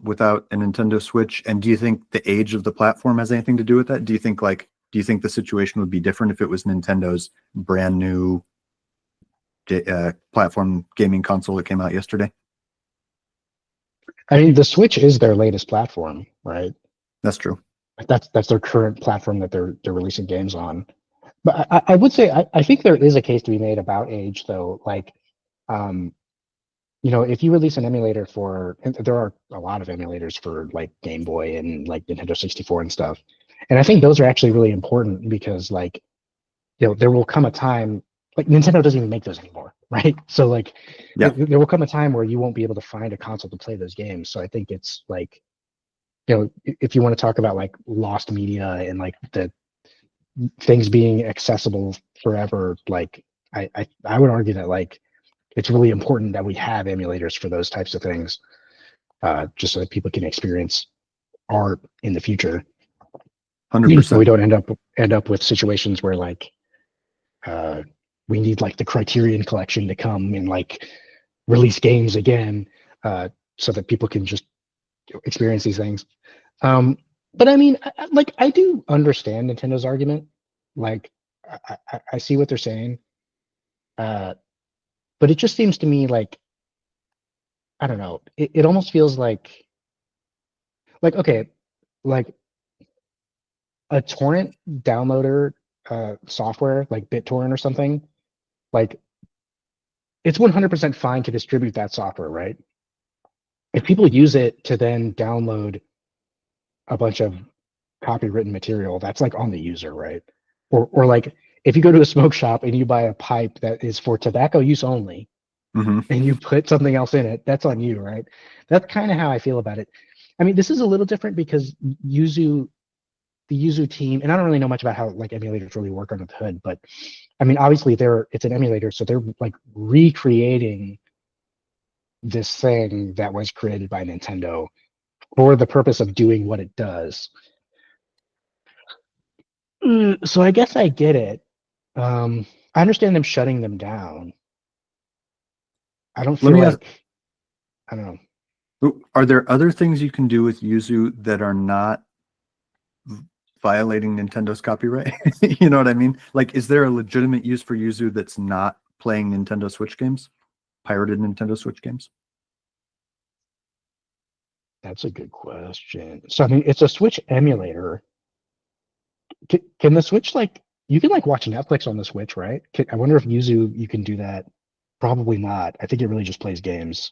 without a Nintendo Switch? And do you think the age of the platform has anything to do with that? Do you think the situation would be different if it was Nintendo's brand new platform gaming console that came out yesterday? I mean, the Switch is their latest platform, right? That's true. That's their current platform that they're releasing games on. But I would say I think there is a case to be made about age, though. Like, if you release an emulator and there are a lot of emulators for like Game Boy and like Nintendo 64 and stuff, and I think those are actually really important because like, there will come a time like Nintendo doesn't even make those anymore, right? So like, yeah, there will come a time where you won't be able to find a console to play those games. So I think it's like, if you want to talk about like lost media and like the things being accessible forever, like I would argue that like it's really important that we have emulators for those types of things, just so that people can experience art in the future. 100%. We don't end up with situations where like we need like the Criterion Collection to come and like release games again, so that people can just experience these things. But I mean, I do understand Nintendo's argument. Like, I see what they're saying. But it just seems to me like, I don't know. It almost feels like okay, like a torrent downloader software like BitTorrent or something. Like, it's 100% fine to distribute that software, right? If people use it to then download a bunch of copywritten material, that's like on the user, right? Or like if you go to a smoke shop and you buy a pipe that is for tobacco use only Hmm. and you put something else in it, that's on you, right? That's kind of how I feel about it. I mean, this is a little different because the Yuzu team, and I don't really know much about how like emulators really work under the hood, but I mean, obviously it's an emulator, so they're like recreating this thing that was created by Nintendo for the purpose of doing what it does. So I guess I get it. I understand them shutting them down. I don't Let feel me ask, like I don't know. are there other things you can do with Yuzu that are not violating Nintendo's copyright? You know what I mean? Like, is there a legitimate use for Yuzu that's not playing Nintendo Switch games? Pirated Nintendo Switch games? That's a good question. So I mean, it's a Switch emulator. Can the Switch like you can like watch Netflix on the Switch, right? I wonder if Yuzu you can do that. Probably not. I think it really just plays games.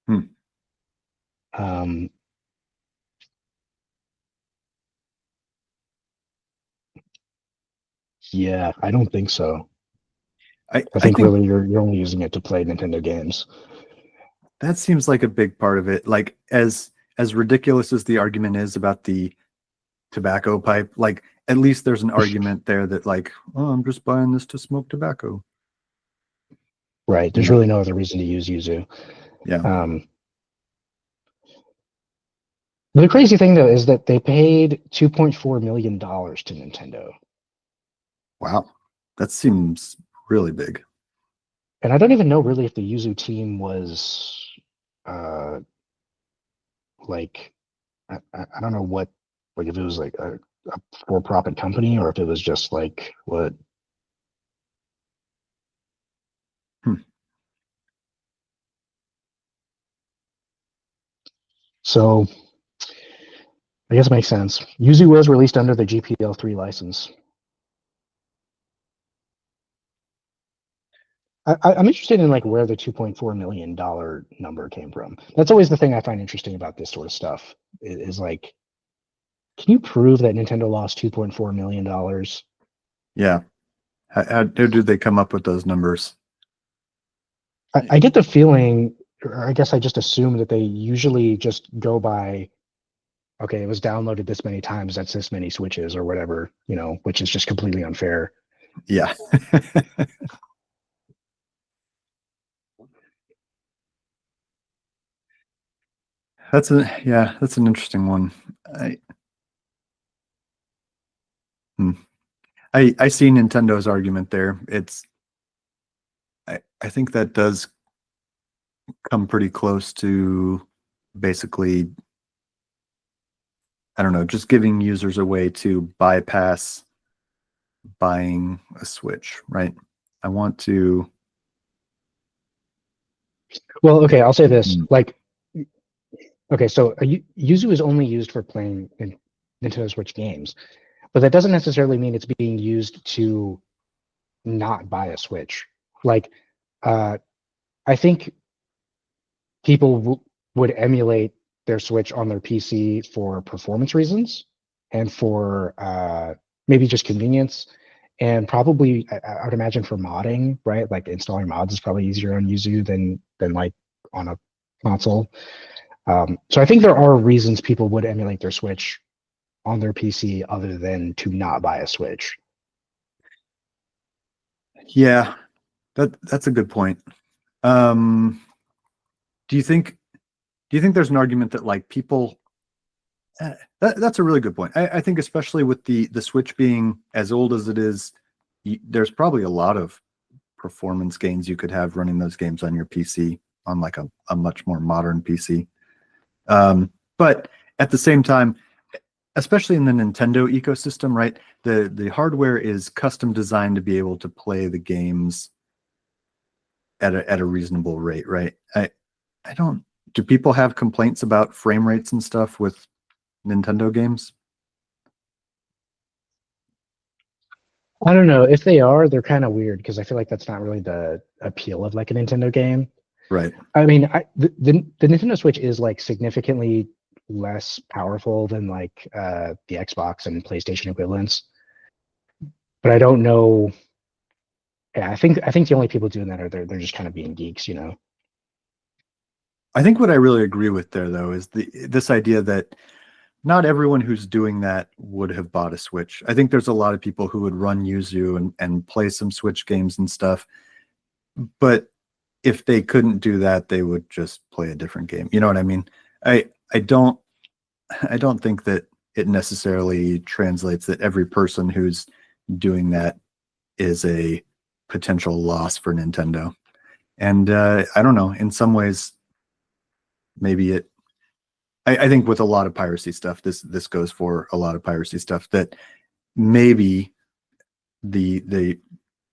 Hmm. Um, yeah, I don't think so. I I think think really you're only using it to play Nintendo games. that seems like a big part of it. Like, as ridiculous as the argument is about the tobacco pipe, like at least there's an argument there that like, oh, I'm just buying this to smoke tobacco. Right. You There's know? really no other reason to use Yuzu. Yeah. Um, the crazy thing though is that they paid $2.4 million to Nintendo. Wow. That seems really big. And I don't even know really if the Yuzu team was uh like I don't know what like if it was like a for-profit company or if it was just like what. Hmm. So I guess it makes sense. Yuzu was released under the GPL3 license. I'm interested in like where the $2.4 million number came from. That's always the thing I find interesting about this sort of stuff is like, can you prove that Nintendo lost $2.4 million? Yeah. How did they come up with those numbers? I get the feeling, or I guess I just assume that they usually just go by, okay, it was downloaded this many times, that's this many switches or whatever, which is just completely unfair. Yeah. That's an interesting one. I hmm. I see Nintendo's argument there. I think that does come pretty close to basically, I don't know, just giving users a way to bypass buying a Switch, right? I want to. Well, okay, I'll say this. Hmm. Like, okay, so Yuzu is only used for playing Nintendo Switch games, but that doesn't necessarily mean it's being used to not buy a Switch. Like, uh, I think people would emulate their Switch on their PC for performance reasons and for maybe just convenience, and probably I would imagine for modding, right? Like installing mods is probably easier on Yuzu than like on a console. So I think there are reasons people would emulate their Switch on their PC other than to not buy a Switch. Yeah, that's a good point. Um, do you think there's an argument that like people that's a really good point. I think especially with the Switch being as old as it is, there's probably a lot of performance gains you could have running those games on your PC on like a much more modern PC. But at the same time, especially in the Nintendo ecosystem, right? The hardware is custom designed to be able to play the games at a reasonable rate, right? I don't. Do people have complaints about frame rates and stuff with Nintendo games? I don't know if they are. They're kind of weird because I feel like that's not really the appeal of like a Nintendo game. Right. I mean, the Nintendo Switch is like significantly less powerful than like the Xbox and PlayStation equivalents, but I don't know. Yeah, I think the only people doing that are they're just kind of being geeks, you know. I think what I really agree with there, though, is this idea that not everyone who's doing that would have bought a Switch. I think there's a lot of people who would run Yuzu and play some Switch games and stuff, but if they couldn't do that, they would just play a different game. You know what I mean? I don't think that it necessarily translates that every person who's doing that is a potential loss for Nintendo. And I don't know, in some ways, maybe it, I think with a lot of piracy stuff, this goes for a lot of piracy stuff, that maybe there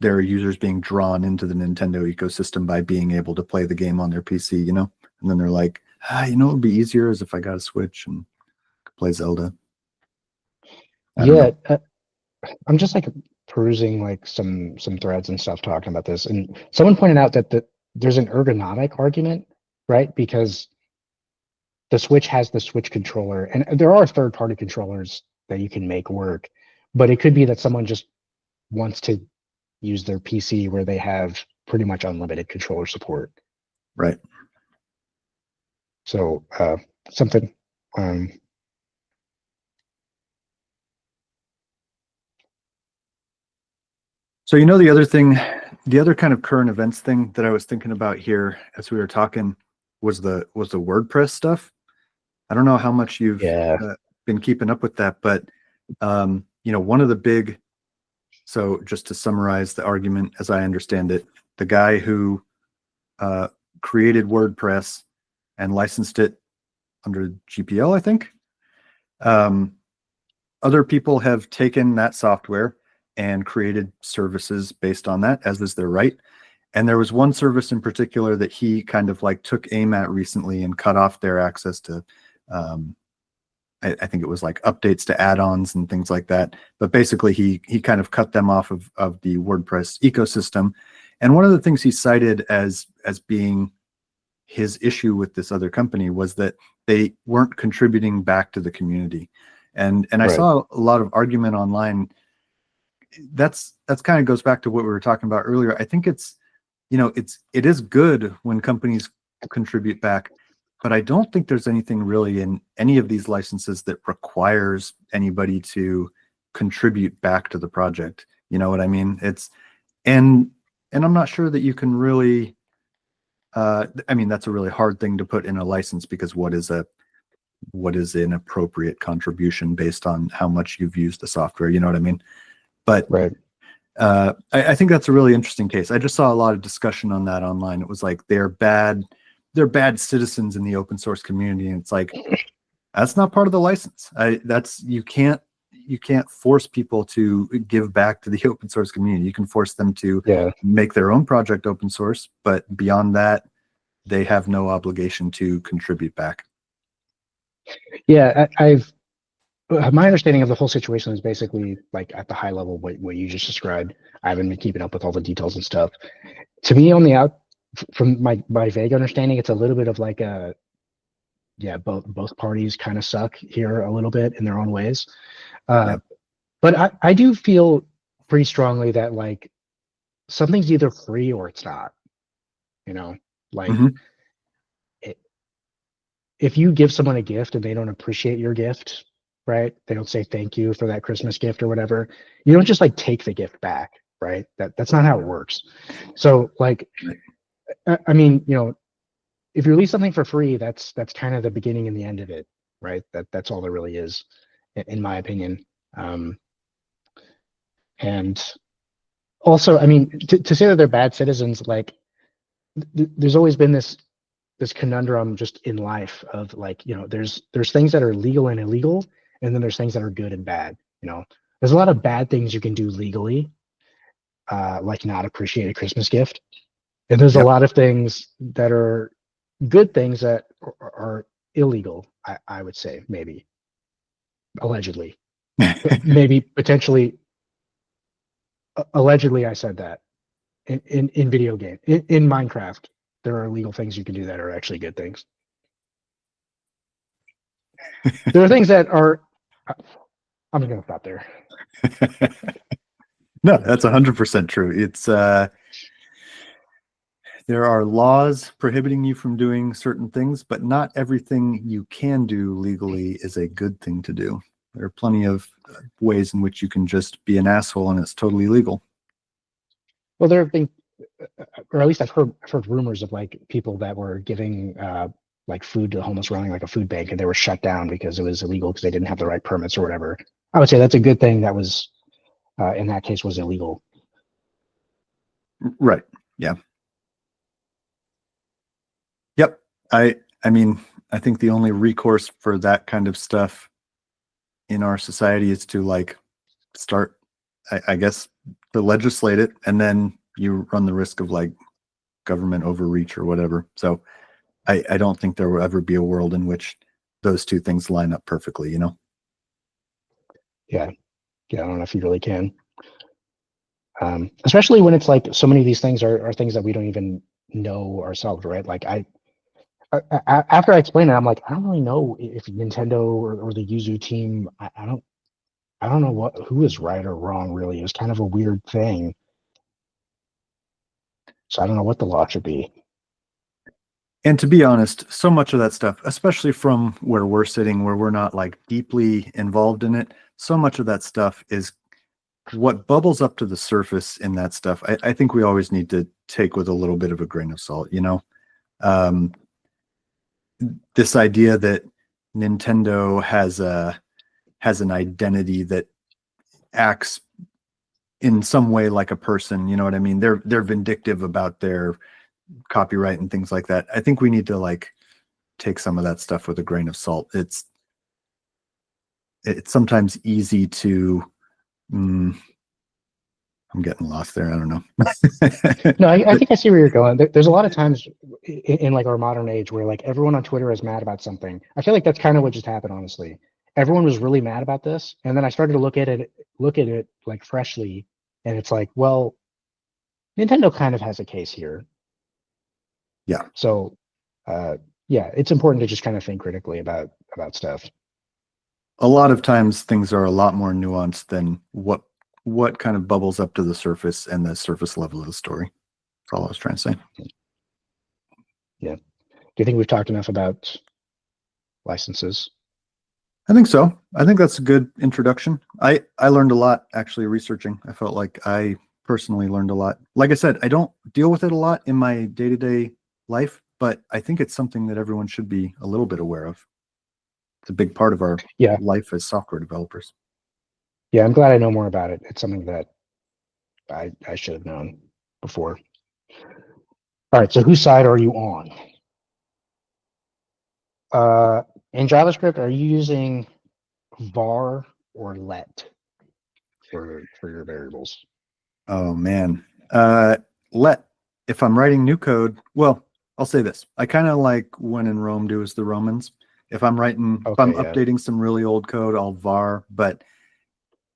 are users being drawn into the Nintendo ecosystem by being able to play the game on their PC, you know? And then they're like, you know, it would be easier as if I got a Switch and could play Zelda. Yeah, I'm just like perusing like some threads and stuff talking about this, and someone pointed out that there's an ergonomic argument, right? Because the Switch has the Switch controller, and there are third-party controllers that you can make work, but it could be that someone just wants to use their PC where they have pretty much unlimited controller support. Right. So something. So, you know, the other kind of current events thing that I was thinking about here as we were talking was the WordPress stuff. I don't know how much you've been keeping up with that, but you know, one of the big, so just to summarize the argument as I understand it, the guy who created WordPress and licensed it under GPL, I think. Other people have taken that software and created services based on that, as is their right. And there was one service in particular that he kind of like took aim at recently and cut off their access to, I think it was like updates to add-ons and things like that. But basically he kind of cut them off of the WordPress ecosystem. And one of the things he cited as being his issue with this other company was that they weren't contributing back to the community. And I saw a lot of argument online. That's kind of goes back to what we were talking about earlier. I think it's, you know, it is good when companies contribute back, but I don't think there's anything really in any of these licenses that requires anybody to contribute back to the project. You know what I mean? And I'm not sure that you can really, I mean, that's a really hard thing to put in a license, because what is an appropriate contribution based on how much you've used the software? You know what I mean? But I think that's a really interesting case. I just saw a lot of discussion on that online. It was like they're bad citizens in the open source community, and it's like that's not part of the license. You can't force people to give back to the open source community. You can force them to make their own project open source, but beyond that, they have no obligation to contribute back. Yeah, my understanding of the whole situation is basically like at the high level what you just described. I haven't been keeping up with all the details and stuff. To me, on the from my vague understanding, it's a little bit of like both parties kind of suck here a little bit in their own ways. But I do feel pretty strongly that like something's either free or it's not. You know, like if you give someone a gift and they don't appreciate your gift, right? They don't say thank you for that Christmas gift or whatever. You don't just like take the gift back, right? That's not how it works. So like, I mean, you know, if you release something for free, that's kind of the beginning and the end of it, right? That's all there really is, in my opinion. And also, I mean, to say that they're bad citizens, like there's always been this conundrum just in life of like, you know, there's things that are legal and illegal, and then there's things that are good and bad. You know, there's a lot of bad things you can do legally, like not appreciate a Christmas gift, and there's a Yep. lot of things that are good things that are illegal. I would say maybe allegedly, maybe potentially. Allegedly, I said that in video game in Minecraft, there are illegal things you can do that are actually good things. There are things that are. I'm just gonna stop there. No, that's 100% true. It's there are laws prohibiting you from doing certain things, but not everything you can do legally is a good thing to do. There are plenty of ways in which you can just be an asshole and it's totally legal. Well, there have been, or at least I've heard rumors of like people that were giving like food to homeless, running like a food bank, and they were shut down because it was illegal because they didn't have the right permits or whatever. I would say that's a good thing. That was in that case was illegal. Right. Yeah. Yep. I mean, I think the only recourse for that kind of stuff in our society is to like start, I guess, to legislate it, and then you run the risk of like government overreach or whatever. So I don't think there will ever be a world in which those two things line up perfectly, you know? Yeah. I don't know if you really can. Especially when it's like so many of these things are things that we don't even know ourselves, right? Like after I explain it, I'm like, I don't really know if Nintendo or the Yuzu team. I don't know who is right or wrong. Really, it was kind of a weird thing. So I don't know what the law should be. And to be honest, so much of that stuff, especially from where we're sitting, where we're not like deeply involved in it, so much of that stuff is what bubbles up to the surface in that stuff. I think we always need to take with a little bit of a grain of salt, you know? This idea that Nintendo has an identity that acts in some way like a person, you know what I mean? They're vindictive about their copyright and things like that. I think we need to like take some of that stuff with a grain of salt. It's sometimes easy to I'm getting lost there. I don't know. No, I think I see where you're going. There's a lot of times in like our modern age where like everyone on Twitter is mad about something. I feel like that's kind of what just happened, honestly. Everyone was really mad about this, and then I started to look at it like freshly, and it's like, well, Nintendo kind of has a case here. Yeah. So, yeah, it's important to just kind of think critically about stuff. A lot of times things are a lot more nuanced than what kind of bubbles up to the surface and the surface level of the story. That's all I was trying to say. Yeah. Do you think we've talked enough about licenses? I think so. I think that's a good introduction. I learned a lot actually researching. I felt like I personally learned a lot. Like I said, I don't deal with it a lot in my day-to-day life, but I think it's something that everyone should be a little bit aware of. It's a big part of our life as software developers. Yeah, I'm glad I know more about it. It's something that I should have known before. All right, so whose side are you on? In JavaScript, are you using var or let for your variables? Oh man, let. If I'm writing new code, well, I'll say this: I kind of like when in Rome do as the Romans. If I'm writing, if I'm updating some really old code, I'll var. But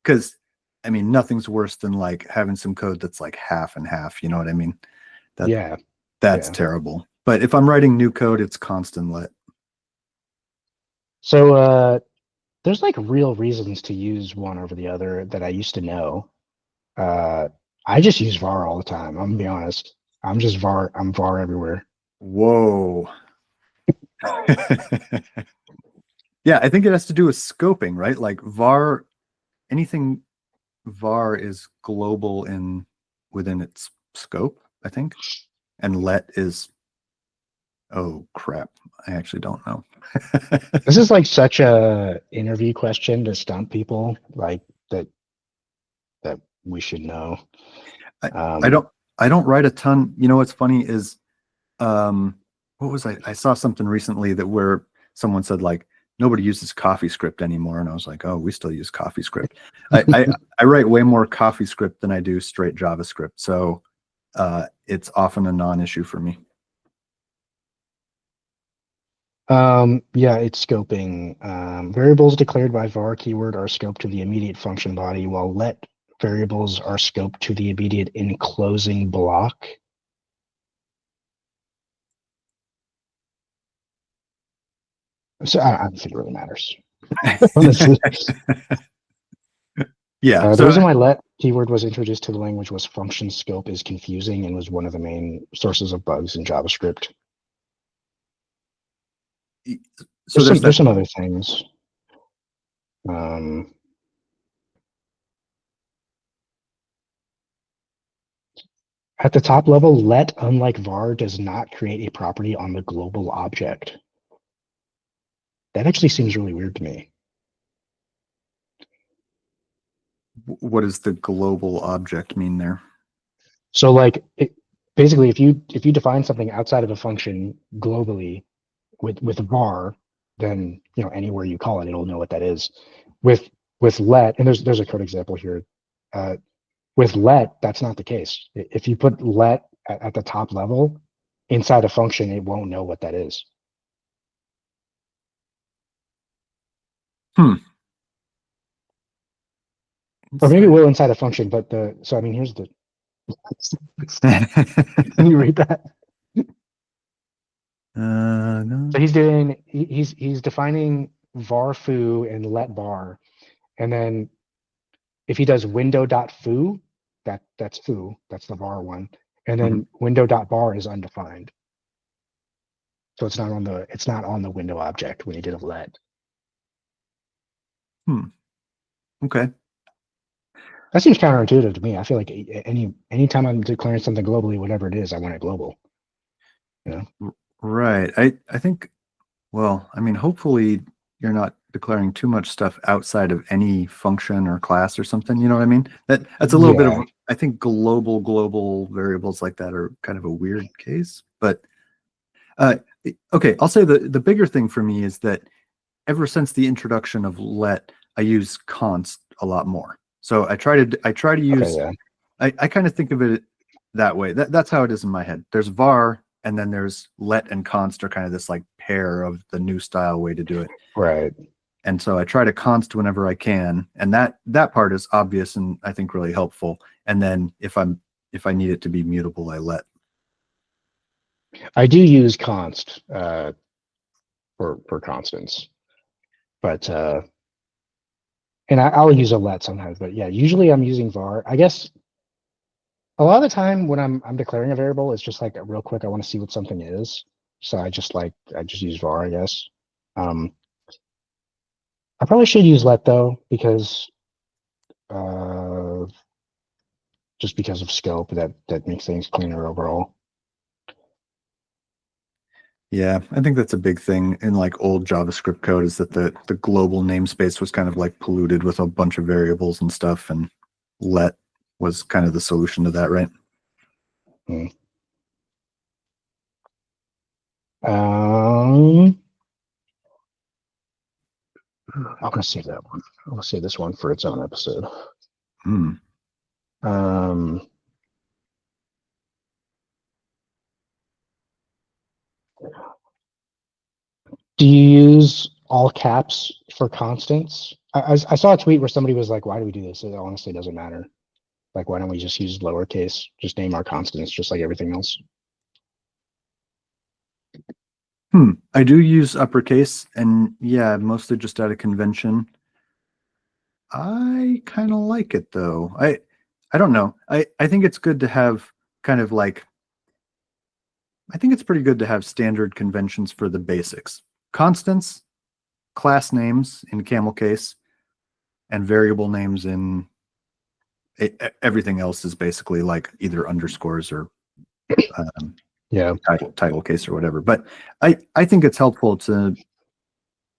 because I mean, nothing's worse than like having some code that's like half and half. You know what I mean? That's terrible. But if I'm writing new code, it's constant let. So there's like real reasons to use one over the other that I used to know. I just use var all the time. I'm gonna be honest. I'm just var. I'm var everywhere. Whoa. Yeah, I think it has to do with scoping, right? Like var, anything var is global within its scope, I think. And let is, oh crap, I actually don't know. This is like such a interview question to stump people, like that we should know. I don't write a ton. You know what's funny is what was I saw something recently that where someone said like nobody uses CoffeeScript anymore. And I was like, oh, we still use CoffeeScript. I write way more CoffeeScript than I do straight JavaScript. So it's often a non-issue for me. Yeah, it's scoping. Variables declared by var keyword are scoped to the immediate function body, while let variables are scoped to the immediate enclosing block. So I don't think it really matters. Honestly. Yeah. The reason why let keyword was introduced to the language was function scope is confusing and was one of the main sources of bugs in JavaScript. So there's some other things. At the top level, let, unlike var, does not create a property on the global object. That actually seems really weird to me. What does the global object mean there? So like basically if you define something outside of a function globally with var, then anywhere you call it, it'll know what that is. With let, and there's a code example here. With let, that's not the case. If you put let at the top level inside a function, it won't know what that is. Or maybe it will inside a function, but here's the. Can you read that? No. So he's defining var foo and let var, and then if he does window.foo, that's foo, that's the var one, and then window.bar is undefined. So it's not on the window object when he did a let. Okay. That seems counterintuitive to me. I feel like anytime I'm declaring something globally, whatever it is, I want it global. Right. I think, well, I mean, hopefully you're not declaring too much stuff outside of any function or class or something. You know what I mean? That's a little bit of, I think global variables like that are kind of a weird case. But okay, I'll say the bigger thing for me is that ever since the introduction of let, I use const a lot more. So I try to use, I kind of think of it that way. That's how it is in my head. There's var, and then there's let and const are kind of this like pair of the new style way to do it. Right. And so I try to const whenever I can, and that part is obvious and I think really helpful. And then if I need it to be mutable, I let. I do use const for constants, but and I'll use a let sometimes. But yeah, usually I'm using var. I guess a lot of the time when I'm declaring a variable, it's just like real quick. I want to see what something is, so I just use var. I guess. I probably should use let though, because just because of scope, that makes things cleaner overall. Yeah, I think that's a big thing in like old JavaScript code, is that the global namespace was kind of like polluted with a bunch of variables and stuff, and let was kind of the solution to that, right? I'm gonna save that one. I'm gonna save this one for its own episode. Do you use all caps for constants? I saw a tweet where somebody was like, "Why do we do this? It honestly doesn't matter. Like, why don't we just use lowercase? Just name our constants just like everything else." I do use uppercase, and yeah, mostly just out of convention. I kind of like it though. I don't know. I think it's good to have kind of like, I think it's pretty good to have standard conventions for the basics. Constants, class names in camel case, and variable names in everything else is basically like either underscores or title case or whatever. But I think it's helpful to,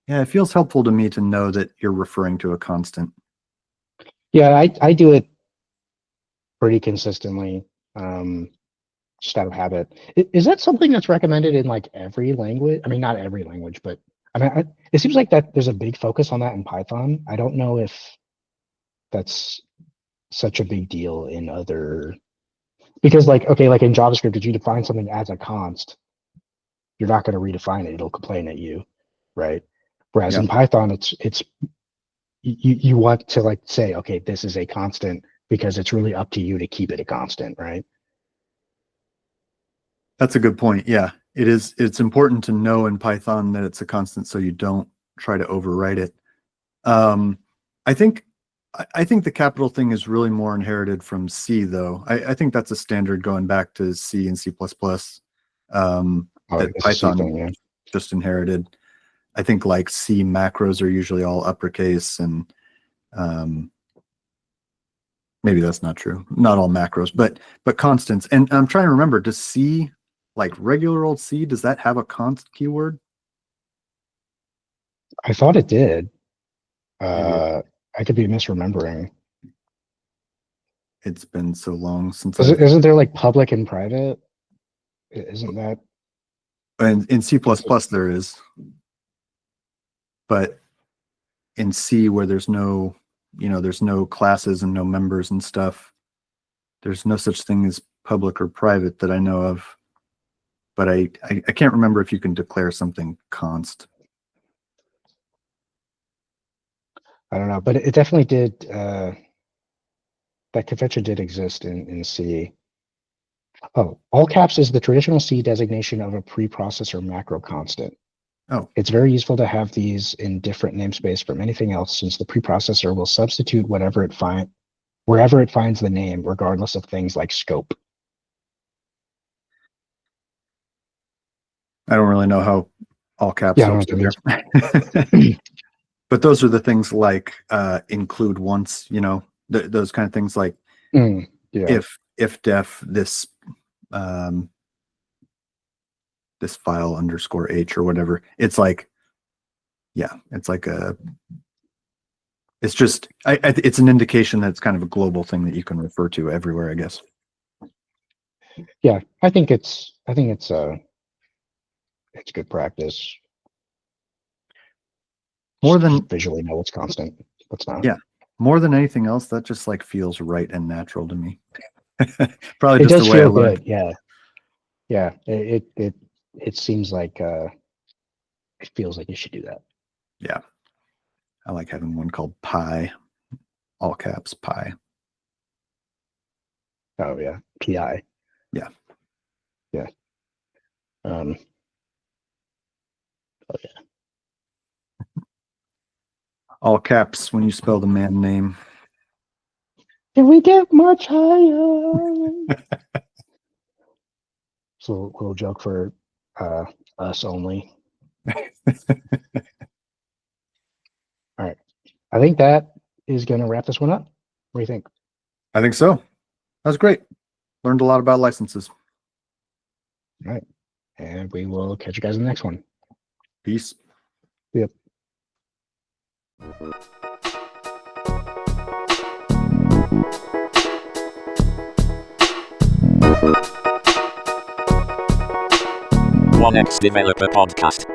it feels helpful to me to know that you're referring to a constant. Yeah, I do it pretty consistently, just out of habit. Is that something that's recommended in like every language? I mean, not every language, but I mean, it seems like that there's a big focus on that in Python. I don't know if that's such a big deal in other, because like, okay, like in JavaScript, if you define something as a const, you're not going to redefine it. It'll complain at you, right? Whereas Yeah. in Python, it's you want to like say, okay, this is a constant because it's really up to you to keep it a constant, right? That's a good point. Yeah, it is. It's important to know in Python that it's a constant so you don't try to overwrite it. I think the capital thing is really more inherited from C, though. I think that's a standard going back to C and C++, that It's a C Python thing, yeah. just inherited. I think like C macros are usually all uppercase, and maybe that's not true. Not all macros, but constants. And I'm trying to remember, does C, like regular old C, does that have a const keyword? I thought it did. Maybe I could be misremembering. it's been so long since Isn't there like public and private? Isn't that? And in C++ there is, but in C, where there's no, there's no classes and no members and stuff, there's no such thing as public or private that I know of. But I can't remember if you can declare something const. I don't know, but it definitely did. That convention did exist in C. Oh, all caps is the traditional C designation of a preprocessor macro constant. Oh, It's very useful to have these in different namespace from anything else, since the preprocessor will substitute wherever it finds the name, regardless of things like scope. I don't really know how all caps Yeah, I don't helps know you there. But those are the things like include once, those kind of things like yeah. if def this this file _h or whatever. It's like, yeah, it's like it's just it's an indication that it's kind of a global thing that you can refer to everywhere, I guess. Yeah, I think it's good practice. More Just than visually know what's constant, what's not. Yeah, more than anything else, that just like feels right and natural to me. Probably It just does the way I feel learned. good. Yeah. It seems like it feels like you should do that. Yeah, I like having one called pi, all caps pi. Oh yeah, PI. Yeah. Yeah. Oh yeah. All caps when you spell the man name. Can we get much higher? So little joke for us only. All right. I think that is going to wrap this one up. What do you think? I think so. That was great. Learned a lot about licenses. All right. And we will catch you guys in the next one. Peace. Yep. One X Developer Podcast.